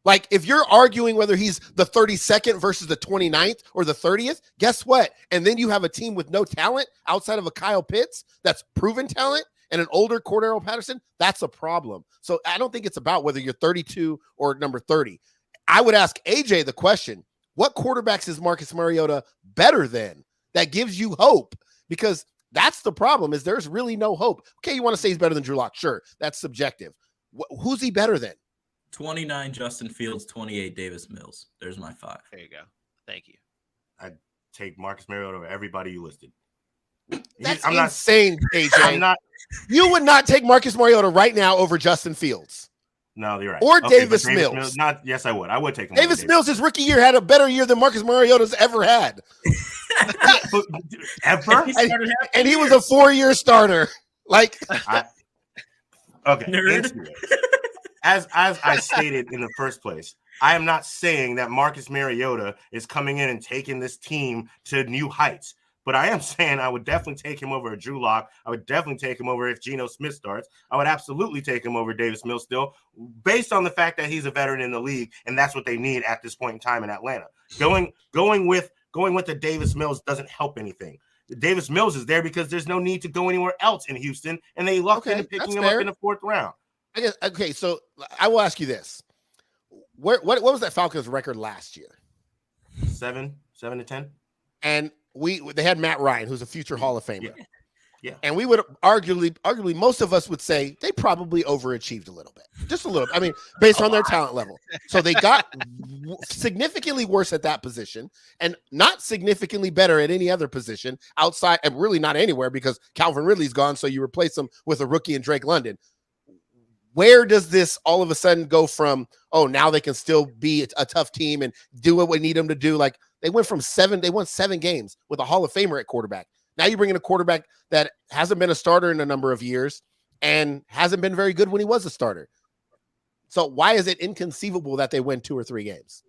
Like, if you're arguing whether he's the 32nd versus the 29th or the 30th, guess what? And then you have a team with no talent outside of a Kyle Pitts that's proven talent and an older Cordero Patterson, that's a problem. So I don't think it's about whether you're 32 or number 30. I would ask AJ the question, what quarterbacks is Marcus Mariota better than that gives you hope? Because that's the problem, is there's really no hope. Okay, you want to say he's better than Drew Lock? Sure, that's subjective. Who's he better than? 29 Justin Fields, 28 Davis Mills. There's my 5. There you go. Thank you. I'd take Marcus Mariota over everybody you listed. That's I'm insane, AJ. I'm not. You would not take Marcus Mariota right now over Justin Fields. No, you're right. Or Davis Mills. Yes, I would. I would take him. Davis Mills, his rookie year, had a better year than Marcus Mariota's ever had. Ever? And he was a 4-year starter. Like, okay. As I stated in the first place, I am not saying that Marcus Mariota is coming in and taking this team to new heights. But I am saying I would definitely take him over Drew Lock. I would definitely take him over if Geno Smith starts. I would absolutely take him over Davis Mills still, based on the fact that he's a veteran in the league, and that's what they need at this point in time in Atlanta. Going with the Davis Mills doesn't help anything. Davis Mills is there because there's no need to go anywhere else in Houston, and they lucked into picking him up in the 4th round. I guess, okay, so I will ask you this: what was that Falcons record last year? 7-10, and they had Matt Ryan, who's a future Hall of Famer. Yeah. And we would arguably most of us would say they probably overachieved a little bit, just a little. I mean, based on their talent level. So they got significantly worse at that position and not significantly better at any other position outside, and really not anywhere, because Calvin Ridley's gone. So you replace him with a rookie in Drake London. Where does this all of a sudden go from, oh, now they can still be a tough team and do what we need them to do? Like, they won 7 games with a Hall of Famer at quarterback. Now you bring in a quarterback that hasn't been a starter in a number of years and hasn't been very good when he was a starter. So why is it inconceivable that they win 2 or 3 games?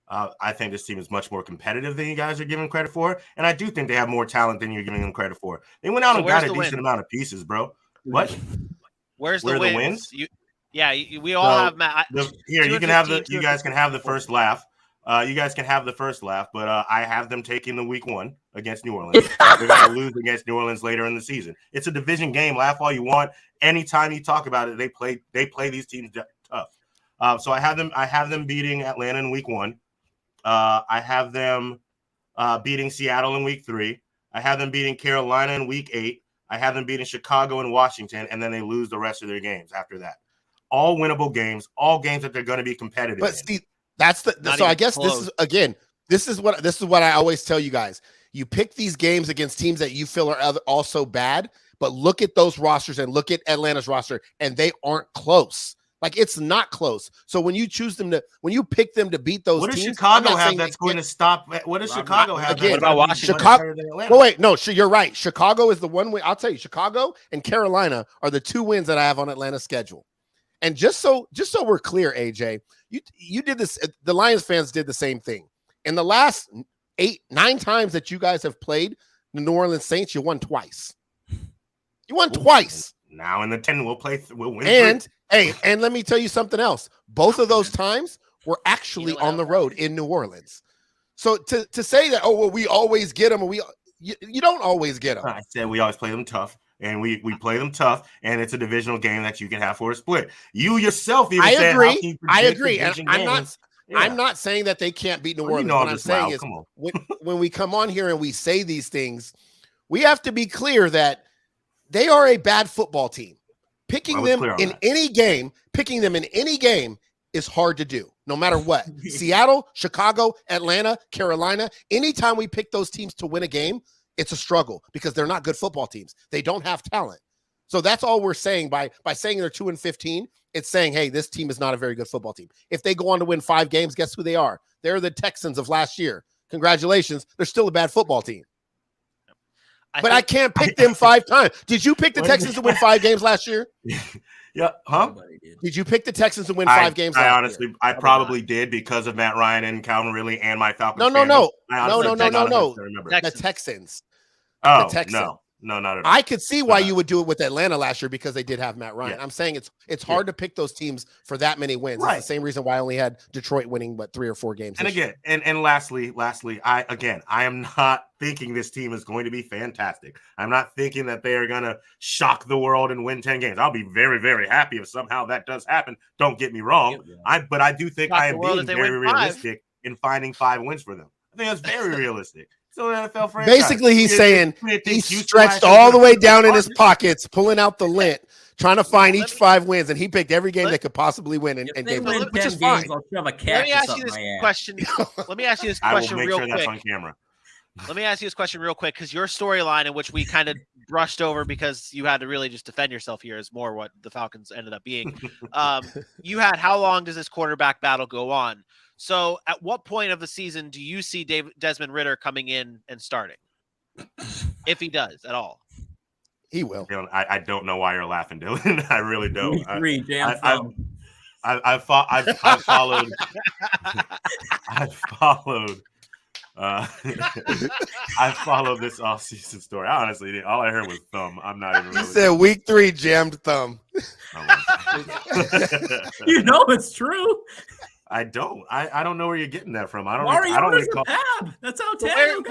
I think this team is much more competitive than you guys are giving credit for. And I do think they have more talent than you're giving them credit for. They went out and got a decent amount of pieces, bro. What? Where's the wins? We all have Matt. Here, you guys can have the first laugh. You guys can have the first laugh, but I have them taking the week 1 against New Orleans. They're going to lose against New Orleans later in the season. It's a division game. Laugh all you want. Anytime you talk about it, they play these teams tough. So I have them beating Atlanta in week 1. I have them beating Seattle in week 3. I have them beating Carolina in week 8. I have them beating Chicago and Washington, and then they lose the rest of their games after that. All winnable games, all games that they're going to be competitive. But Steve, that's so I guess close. This is what I always tell you guys. You pick these games against teams that you feel are also bad, but look at those rosters and look at Atlanta's roster, and they aren't close. Like, it's not close. So when you pick them to beat those teams, what does Chicago have that's going to stop? What does Chicago have? What about Washington? Chicago. Well, wait, no, you're right. Chicago is the one win. I'll tell you, Chicago and Carolina are the 2 wins that I have on Atlanta's schedule. And just so we're clear, AJ, you did this. The Lions fans did the same thing. In the last 8-9 times that you guys have played the New Orleans Saints, you won twice. You won twice. Now in the 10, we'll win. And and let me tell you something else. Both of those times were actually on the road in New Orleans. So to say that, oh, well, we always get them, you don't always get them. I said we always play them tough. And we play them tough, and it's a divisional game that you can have for a split. You yourself even said, I agree. And I'm not saying that they can't beat New Orleans. What I'm saying is when we come on here and we say these things, we have to be clear that they are a bad football team. Picking them in any game is hard to do, no matter what. Seattle, Chicago, Atlanta, Carolina, anytime we pick those teams to win a game, it's a struggle because they're not good football teams. They don't have talent. So that's all we're saying by saying they're 2-15. It's saying, hey, this team is not a very good football team. If they go on to win 5 games, guess who they are? They're the Texans of last year. Congratulations. They're still a bad football team. I can't pick them 5 times. Did you pick the Texans to win 5 games last year? Yeah. Huh? Did you pick the Texans to win 5 games last year? I honestly probably did because of Matt Ryan and Calvin Ridley and my Falcons. No. The Texans. Oh, the Texans. no. No, not at all. I could see why you would do it with Atlanta last year because they did have Matt Ryan. Yeah. I'm saying it's hard to pick those teams for that many wins. Right. It's the same reason why I only had Detroit winning 3 or 4 games. And again, and lastly, I am not thinking this team is going to be fantastic. I'm not thinking that they are going to shock the world and win 10 games. I'll be very, very happy if somehow that does happen. Don't get me wrong. But I do think I am being very realistic in finding 5 wins for them. I think that's very realistic. So NFL franchise. Basically, he's saying he stretched all the way down in his pockets, pulling out the lint, trying to find each 5 wins, and he picked every game they could possibly win and gave them, which is fine. Let me ask you this question. Let me ask you this question real quick. That's on camera. Let me ask you this question real quick, because your storyline, in which we kind of brushed over because you had to really just defend yourself here, is more what the Falcons ended up being. You had, how long does this quarterback battle go on? So at what point of the season do you see Desmond Ridder coming in and starting? If he does at all. He will. Dylan, I don't know why you're laughing, Dylan. I really don't. I've followed I've followed this all-season story. I honestly didn't. All I heard was thumb. I'm not even. He said week 3 jammed thumb. You know it's true. I don't. I don't know where you're getting that from. I don't. Mariota's a tab. That's how tab.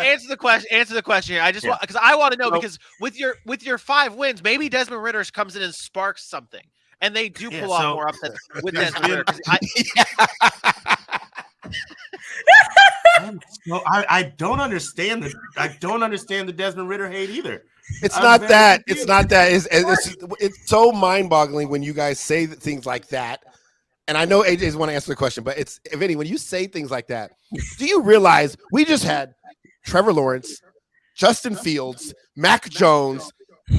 Answer the question. Answer the question here. I just want, because I want to know, because with your 5 wins, maybe Desmond Ridder comes in and sparks something, and they do pull off more upsets with Desmond Ridder. I don't understand the Desmond Ridder hate either. It's not that. It's so mind-boggling when you guys say things like that. And I know AJ's want to answer the question, but if any, when you say things like that, do you realize we just had Trevor Lawrence, Justin Fields, Mac Jones,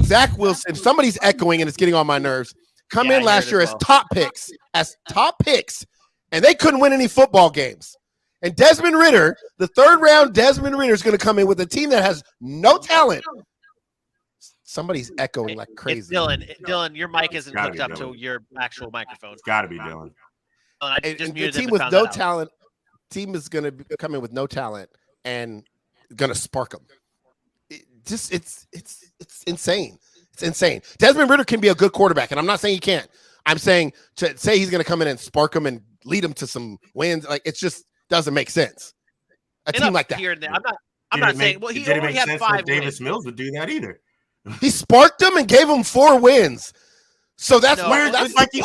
Zach Wilson, somebody's echoing and it's getting on my nerves, come in last year as top picks, and they couldn't win any football games. And Desmond Ridder, the 3rd round Desmond Ridder, is going to come in with a team that has no talent. Somebody's echoing like crazy. Dylan, your mic isn't hooked up to your actual microphone. It's got to be Dylan. The team with no talent, team is going to come in with no talent and going to spark them. It's insane. It's insane. Desmond Ridder can be a good quarterback, and I'm not saying he can't. I'm saying to say he's going to come in and spark them and lead them to some wins, like it just doesn't make sense. A team like that. Here and there. I'm not saying. Well, he only had 5 wins. Davis Mills would do that either. He sparked them and gave them 4 wins. So that's where that's like you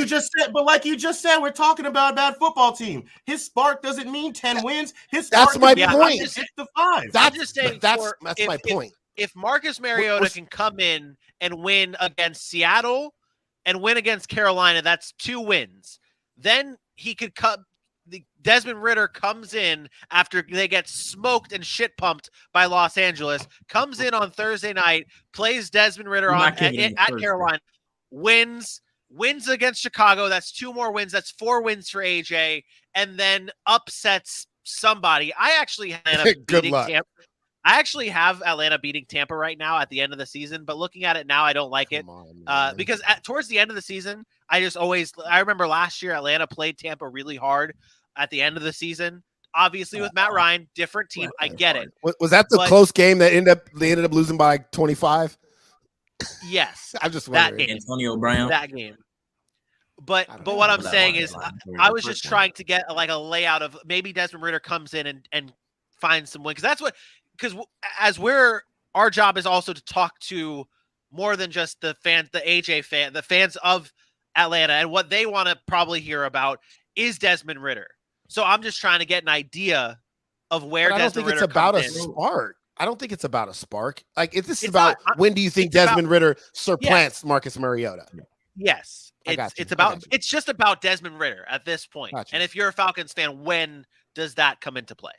just said. But like you just said, we're talking about a bad football team. His spark doesn't mean 10 wins. That's my point. It's the 5. That's my point. If Marcus Mariota can come in and win against Seattle and win against Carolina, that's 2 wins. Then he could cut. Desmond Ridder comes in after they get smoked and shit pumped by Los Angeles, comes in on Thursday night, plays Desmond Ridder at Carolina, wins against Chicago. That's 2 more wins. That's 4 wins for AJ, and then upsets somebody. I actually have Atlanta beating Tampa right now at the end of the season, but looking at it now, I don't like it because towards the end of the season, I remember last year Atlanta played Tampa really hard at the end of the season. Obviously, with Matt Ryan, different team. I get it. Was that the close game that they ended up losing by 25? Yes, I'm just wondering. That game. Antonio Brown. That game. But what I'm saying is, I was just trying to get like a layout of maybe Desmond Ridder comes in and finds some win, because our job is also to talk to more than just the fans, the AJ fan, the fans of Atlanta, and what they want to probably hear about is Desmond Ridder. So I'm just trying to get an idea of where Desmond Ridder comes in. Spark. I don't think it's about a spark. Like if this is about when do you think Desmond Ridder supplants Marcus Mariota? Yes. It's just about Desmond Ridder at this point. And if you're a Falcons fan, when does that come into play?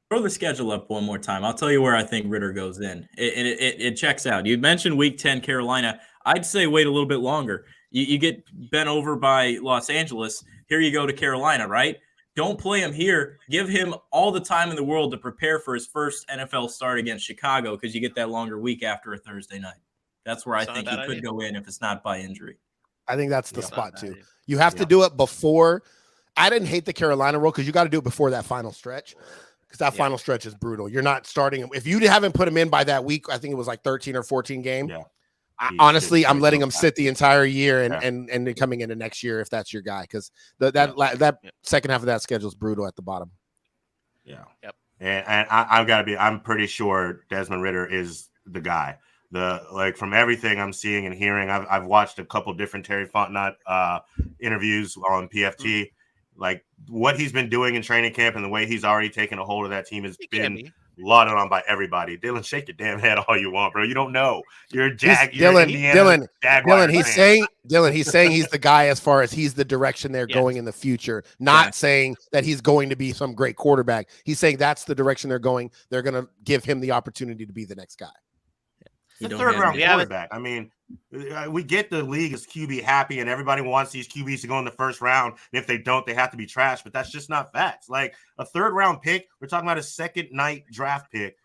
Throw the schedule up one more time. I'll tell you where I think Ridder goes in. It checks out. You mentioned Week 10 Carolina. I'd say wait a little bit longer. You get bent over by Los Angeles. Here you go to Carolina, right? Don't play him here. Give him all the time in the world to prepare for his first NFL start against Chicago, because you get that longer week after a Thursday night. That's where I think he could go in if it's not by injury. I think that's the spot too. You have to do it before. I didn't hate the Carolina role because you got to do it before that final stretch. because that final stretch is brutal. You're not starting him. If you haven't put him in by that week, I think it was like 13 or 14 game. Yeah. Honestly, I'm letting him sit the entire year and coming into next year if that's your guy, because that second half of that schedule is brutal at the bottom. Yeah. Yep. And I'm pretty sure Desmond Ridder is the guy. From everything I'm seeing and hearing, I've watched a couple different Terry Fontenot interviews on PFT. Like what he's been doing in training camp and the way he's already taken a hold of that team has been lauded on by everybody. Dylan, shake your damn head all you want, bro. You don't know. You're Dylan. He's saying he's the guy as far as he's the direction they're going in the future. Not saying that he's going to be some great quarterback. He's saying that's the direction they're going. They're going to give him the opportunity to be the next guy. The third round quarterback. I mean, we get the league is QB happy and everybody wants these QBs to go in the first round. And if they don't, they have to be trashed, but that's just not facts. Like a third round pick, we're talking about a second night draft pick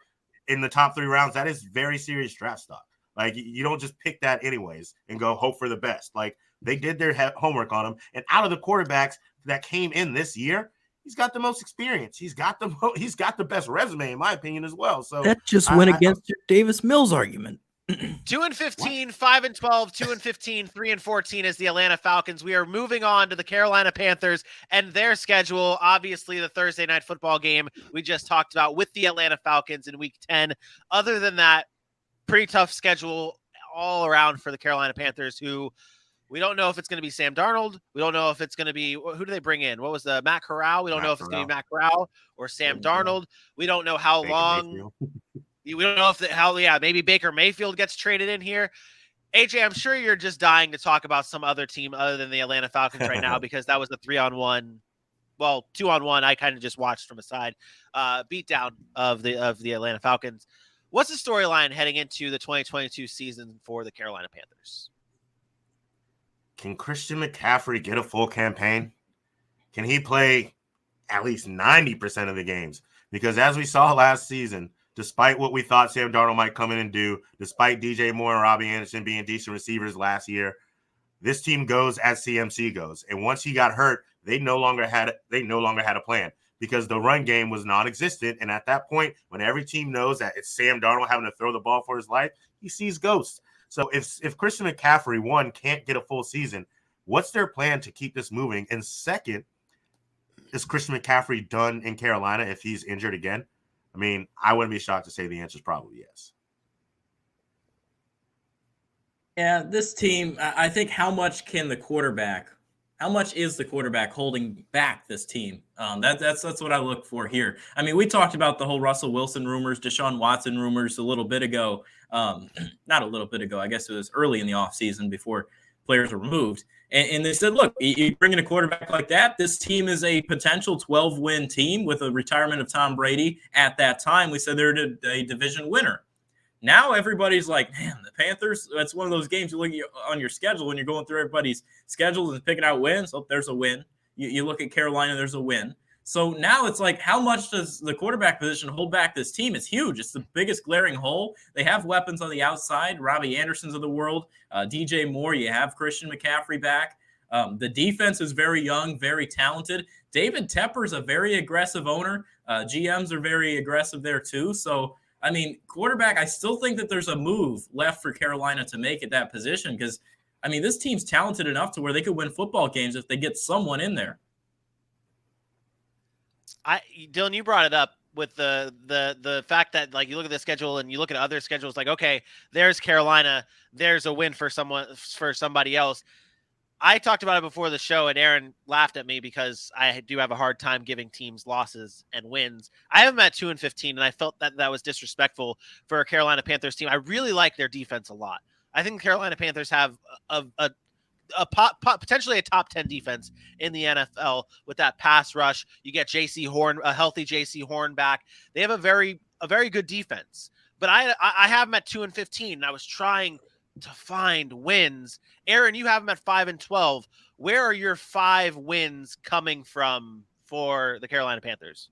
in the top 3 rounds. That is very serious draft stock. Like you don't just pick that anyways and go hope for the best. Like they did their homework on him. And out of the quarterbacks that came in this year, he's got the most experience. He's got the best resume, in my opinion, as well. So that just went against your Davis Mills argument. 2-15, 5-12, 2-15, 3-14 is the Atlanta Falcons. We are moving on to the Carolina Panthers and their schedule. Obviously, the Thursday night football game we just talked about with the Atlanta Falcons in Week 10. Other than that, pretty tough schedule all around for the Carolina Panthers, who we don't know if it's going to be Sam Darnold. We don't know if it's going to be – who do they bring in? What was the Matt Corral? We don't know if it's going to be Matt Corral or Sam Darnold. We don't know how long – we don't know if maybe Baker Mayfield gets traded in here. AJ, I'm sure you're just dying to talk about some other team other than the Atlanta Falcons right now, because that was the 3-on-1, 2-on-1. I kind of just watched from a side beatdown of the Atlanta Falcons. What's the storyline heading into the 2022 season for the Carolina Panthers? Can Christian McCaffrey get a full campaign? Can he play at least 90% of the games? Because as we saw last season, despite what we thought Sam Darnold might come in and do, despite DJ Moore and Robbie Anderson being decent receivers last year, this team goes as CMC goes. And once he got hurt, they no longer had a plan because the run game was non-existent. And at that point, when every team knows that it's Sam Darnold having to throw the ball for his life, he sees ghosts. So if Christian McCaffrey, one, can't get a full season, what's their plan to keep this moving? And second, is Christian McCaffrey done in Carolina if he's injured again? I mean, I wouldn't be shocked to say the answer is probably yes. Yeah, this team, I think how much is the quarterback holding back this team? That's what I look for here. I mean, we talked about the whole Russell Wilson rumors, Deshaun Watson rumors a little bit ago. Not a little bit ago. I guess it was early in the offseason before players were removed. And they said, look, you bring in a quarterback like that, this team is a potential 12-win team with a retirement of Tom Brady. At that time, we said they're a division winner. Now everybody's like, man, the Panthers, that's one of those games you look on your schedule when you're going through everybody's schedules and picking out wins. Oh, there's a win. You look at Carolina, there's a win. So now it's like, how much does the quarterback position hold back this team? It's huge. It's the biggest glaring hole. They have weapons on the outside, Robbie Anderson's of the world, DJ Moore. You have Christian McCaffrey back. The defense is very young, very talented. David Tepper's a very aggressive owner. GMs are very aggressive there too. So, I mean, quarterback, I still think that there's a move left for Carolina to make at that position because, I mean, this team's talented enough to where they could win football games if they get someone in there. Dylan, you brought it up with the fact that, like, you look at the schedule and you look at other schedules, like, okay, there's Carolina, there's a win for somebody else. I talked about it before the show, and Aaron laughed at me because I do have a hard time giving teams losses and wins. I have them at 2-15, and I felt that was disrespectful for a Carolina Panthers team. I really like their defense a lot. I think the Carolina Panthers have potentially a top 10 defense in the NFL with that pass rush. You get J.C. Horn, a healthy J.C. Horn back. They have a very good defense. But I have them at 2-15, and I was trying to find wins. Aaron, you have them at 5-12. Where are your 5 wins coming from for the Carolina Panthers?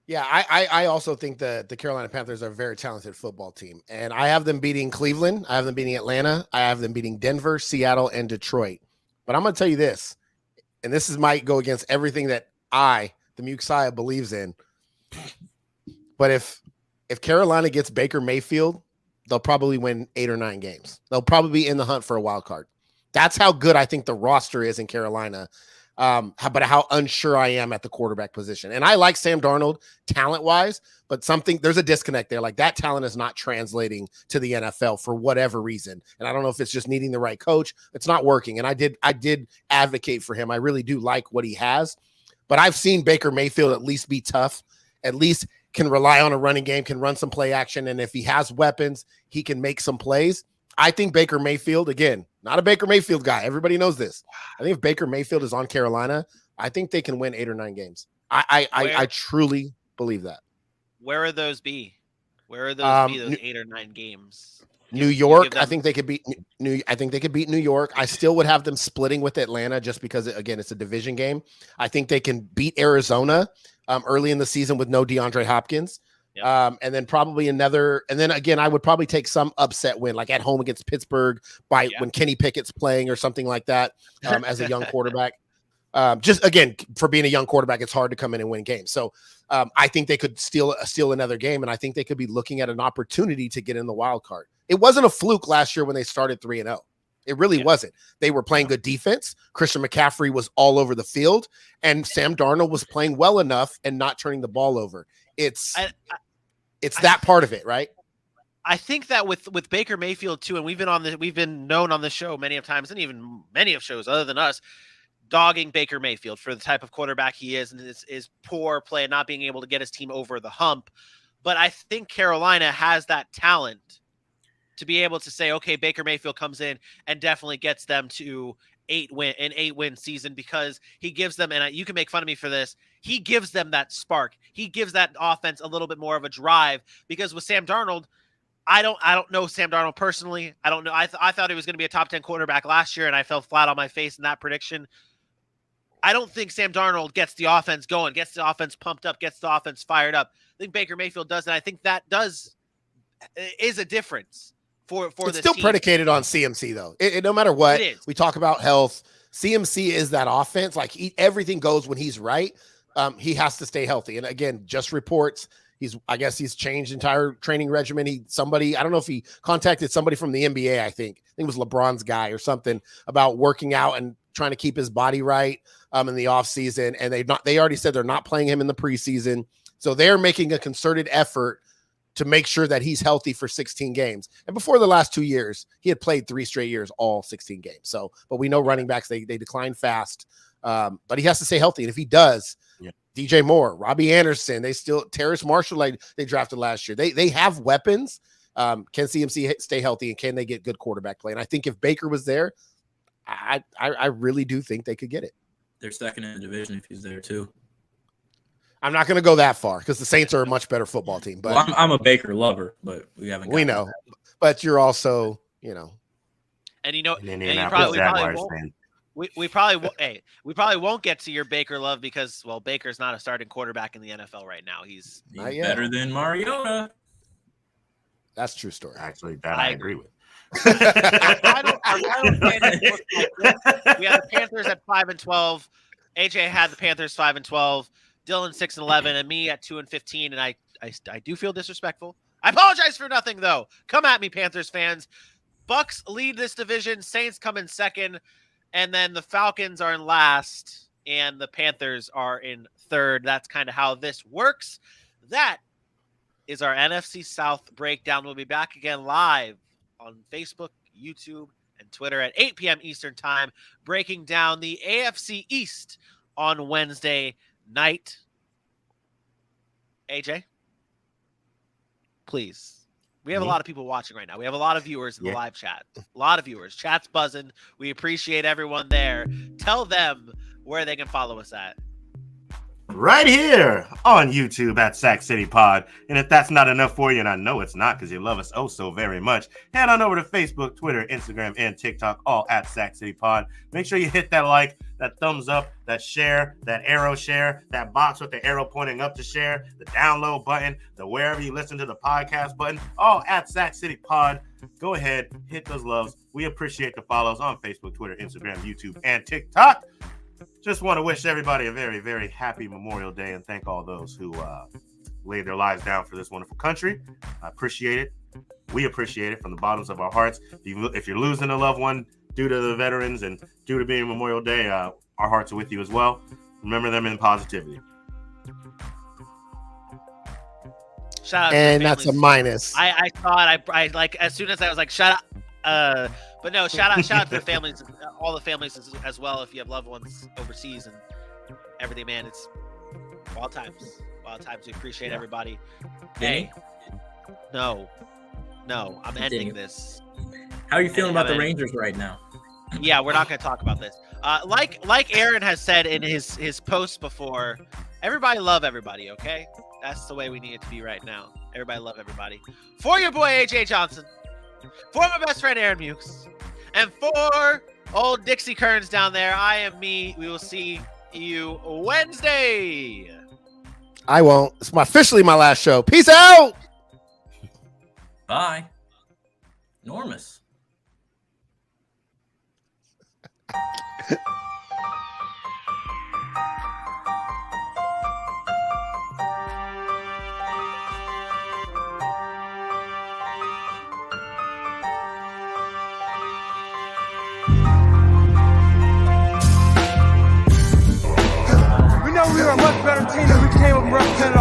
Yeah, I also think that the Carolina Panthers are a very talented football team. And I have them beating Cleveland. I have them beating Atlanta. I have them beating Denver, Seattle, and Detroit. But I'm going to tell you this, and this might go against everything that the Muxiah believes in. But if Carolina gets Baker Mayfield, they'll probably win 8 or 9 games. They'll probably be in the hunt for a wild card. That's how good I think the roster is in Carolina. But how unsure I am at the quarterback position. And I like Sam Darnold talent-wise, but there's a disconnect there. Like that talent is not translating to the NFL for whatever reason. And I don't know if it's just needing the right coach. It's not working. And I did advocate for him. I really do like what he has. But I've seen Baker Mayfield at least be tough, at least can rely on a running game, can run some play action. And if he has weapons, he can make some plays. I think Baker Mayfield, again, not a Baker Mayfield guy. Everybody knows this. I think if Baker Mayfield is on Carolina, I think they can win 8 or 9 games. I truly believe that. Where are those be? Where are those those 8 or 9 games? New York, I think they could beat New York. I still would have them splitting with Atlanta just because, again, it's a division game. I think they can beat Arizona early in the season with no DeAndre Hopkins. Yep. And then probably another, and then again, I would probably take some upset win, like at home against Pittsburgh when Kenny Pickett's playing or something like that as a young quarterback. Just again, for being a young quarterback, it's hard to come in and win games. So I think they could steal another game, and I think they could be looking at an opportunity to get in the wild card. It wasn't a fluke last year when they started 3-0. It really wasn't. They were playing good defense. Christian McCaffrey was all over the field, and Sam Darnold was playing well enough and not turning the ball over. It's that part of it, right? I think that with Baker Mayfield too, and we've been known on the show many of times, and even many of shows other than us, dogging Baker Mayfield for the type of quarterback he is and his poor play and not being able to get his team over the hump. But I think Carolina has that talent to be able to say, okay, Baker Mayfield comes in and definitely gets them to 8-win season, because he gives them, and you can make fun of me for this, he gives them that spark. He gives that offense a little bit more of a drive, because with Sam Darnold, I don't know Sam Darnold personally. I don't know. I thought he was going to be a top 10 quarterback last year, and I fell flat on my face in that prediction. I don't think Sam Darnold gets the offense going, gets the offense pumped up, gets the offense fired up. I think Baker Mayfield does, and I think that is a difference for it's this still team. Predicated on CMC though. No matter what, we talk about health. CMC is that offense. Like everything goes when he's right. He has to stay healthy. And again, just reports. I guess he's changed entire training regimen. I don't know if he contacted somebody from the NBA. I think it was LeBron's guy or something about working out and trying to keep his body right in the off season. And they already said they're not playing him in the preseason. So they're making a concerted effort to make sure that he's healthy for 16 games. And before the last 2 years, he had played 3 straight years, all 16 games. So, but we know running backs, they decline fast. But he has to stay healthy. And if he does, DJ Moore, Robbie Anderson, Terrace Marshall, like they drafted last year. They have weapons. Can CMC stay healthy, and can they get good quarterback play? And I think if Baker was there, I really do think they could get it. They're second in the division if he's there too. I'm not going to go that far because the Saints are a much better football team. But well, I'm a Baker lover, but we haven't. We know, but you're also, and you Indianapolis Jaguars fan. We probably won't get to your Baker love because, well, Baker's not a starting quarterback in the NFL right now. He's better than Mariota. That's a true story. Actually, that I agree with. We had the Panthers at 5-12. AJ had the Panthers 5-12. Dylan 6-11, and me at 2-15. And I do feel disrespectful. I apologize for nothing though. Come at me, Panthers fans. Bucks lead this division. Saints come in second, and then the Falcons are in last, and the Panthers are in third. That's kind of how this works. That is our NFC South breakdown. We'll be back again live on Facebook, YouTube, and Twitter at 8 p.m. Eastern Time, breaking down the AFC East on Wednesday night. AJ, please. We have a lot of people watching right now. We have a lot of viewers in the live chat. A lot of viewers. Chat's buzzing. We appreciate everyone there. Tell them where they can follow us at. Right here on YouTube at Sac City Pod. And if that's not enough for you, and I know it's not because you love us oh so very much, head on over to Facebook, Twitter, Instagram, and TikTok, all at Sac City Pod. Make sure you hit that like, that thumbs up, that share, that arrow share, that box with the arrow pointing up to share, the download button, the wherever you listen to the podcast button, all at Sac City Pod. Go ahead, hit those loves. We appreciate the follows on Facebook, Twitter, Instagram, YouTube, and TikTok. Just want to wish everybody a very, very happy Memorial Day and thank all those who laid their lives down for this wonderful country. I appreciate it. We appreciate it from the bottoms of our hearts. If you're losing a loved one due to the veterans and due to being Memorial Day, our hearts are with you as well. Remember them in positivity. Shout out And to the that's a families. minus. I thought I like as soon as I was like shout out, but no, shout out to the families, all the families as well. If you have loved ones overseas and everything, man, it's wild times. Wild times. We appreciate everybody. Hey, no, I'm ending this. How are you feeling about the I'm Rangers right now? Yeah, we're not going to talk about this. Like Aaron has said in his posts before, everybody love everybody, okay? That's the way we need it to be right now. Everybody love everybody. For your boy AJ Johnson, for my best friend Aaron Mukes, and for old Dixie Kearns down there, I am me. We will see you Wednesday. I won't. It's officially my last show. Peace out. Bye. Enormous. We know we were a much better team than we came up representing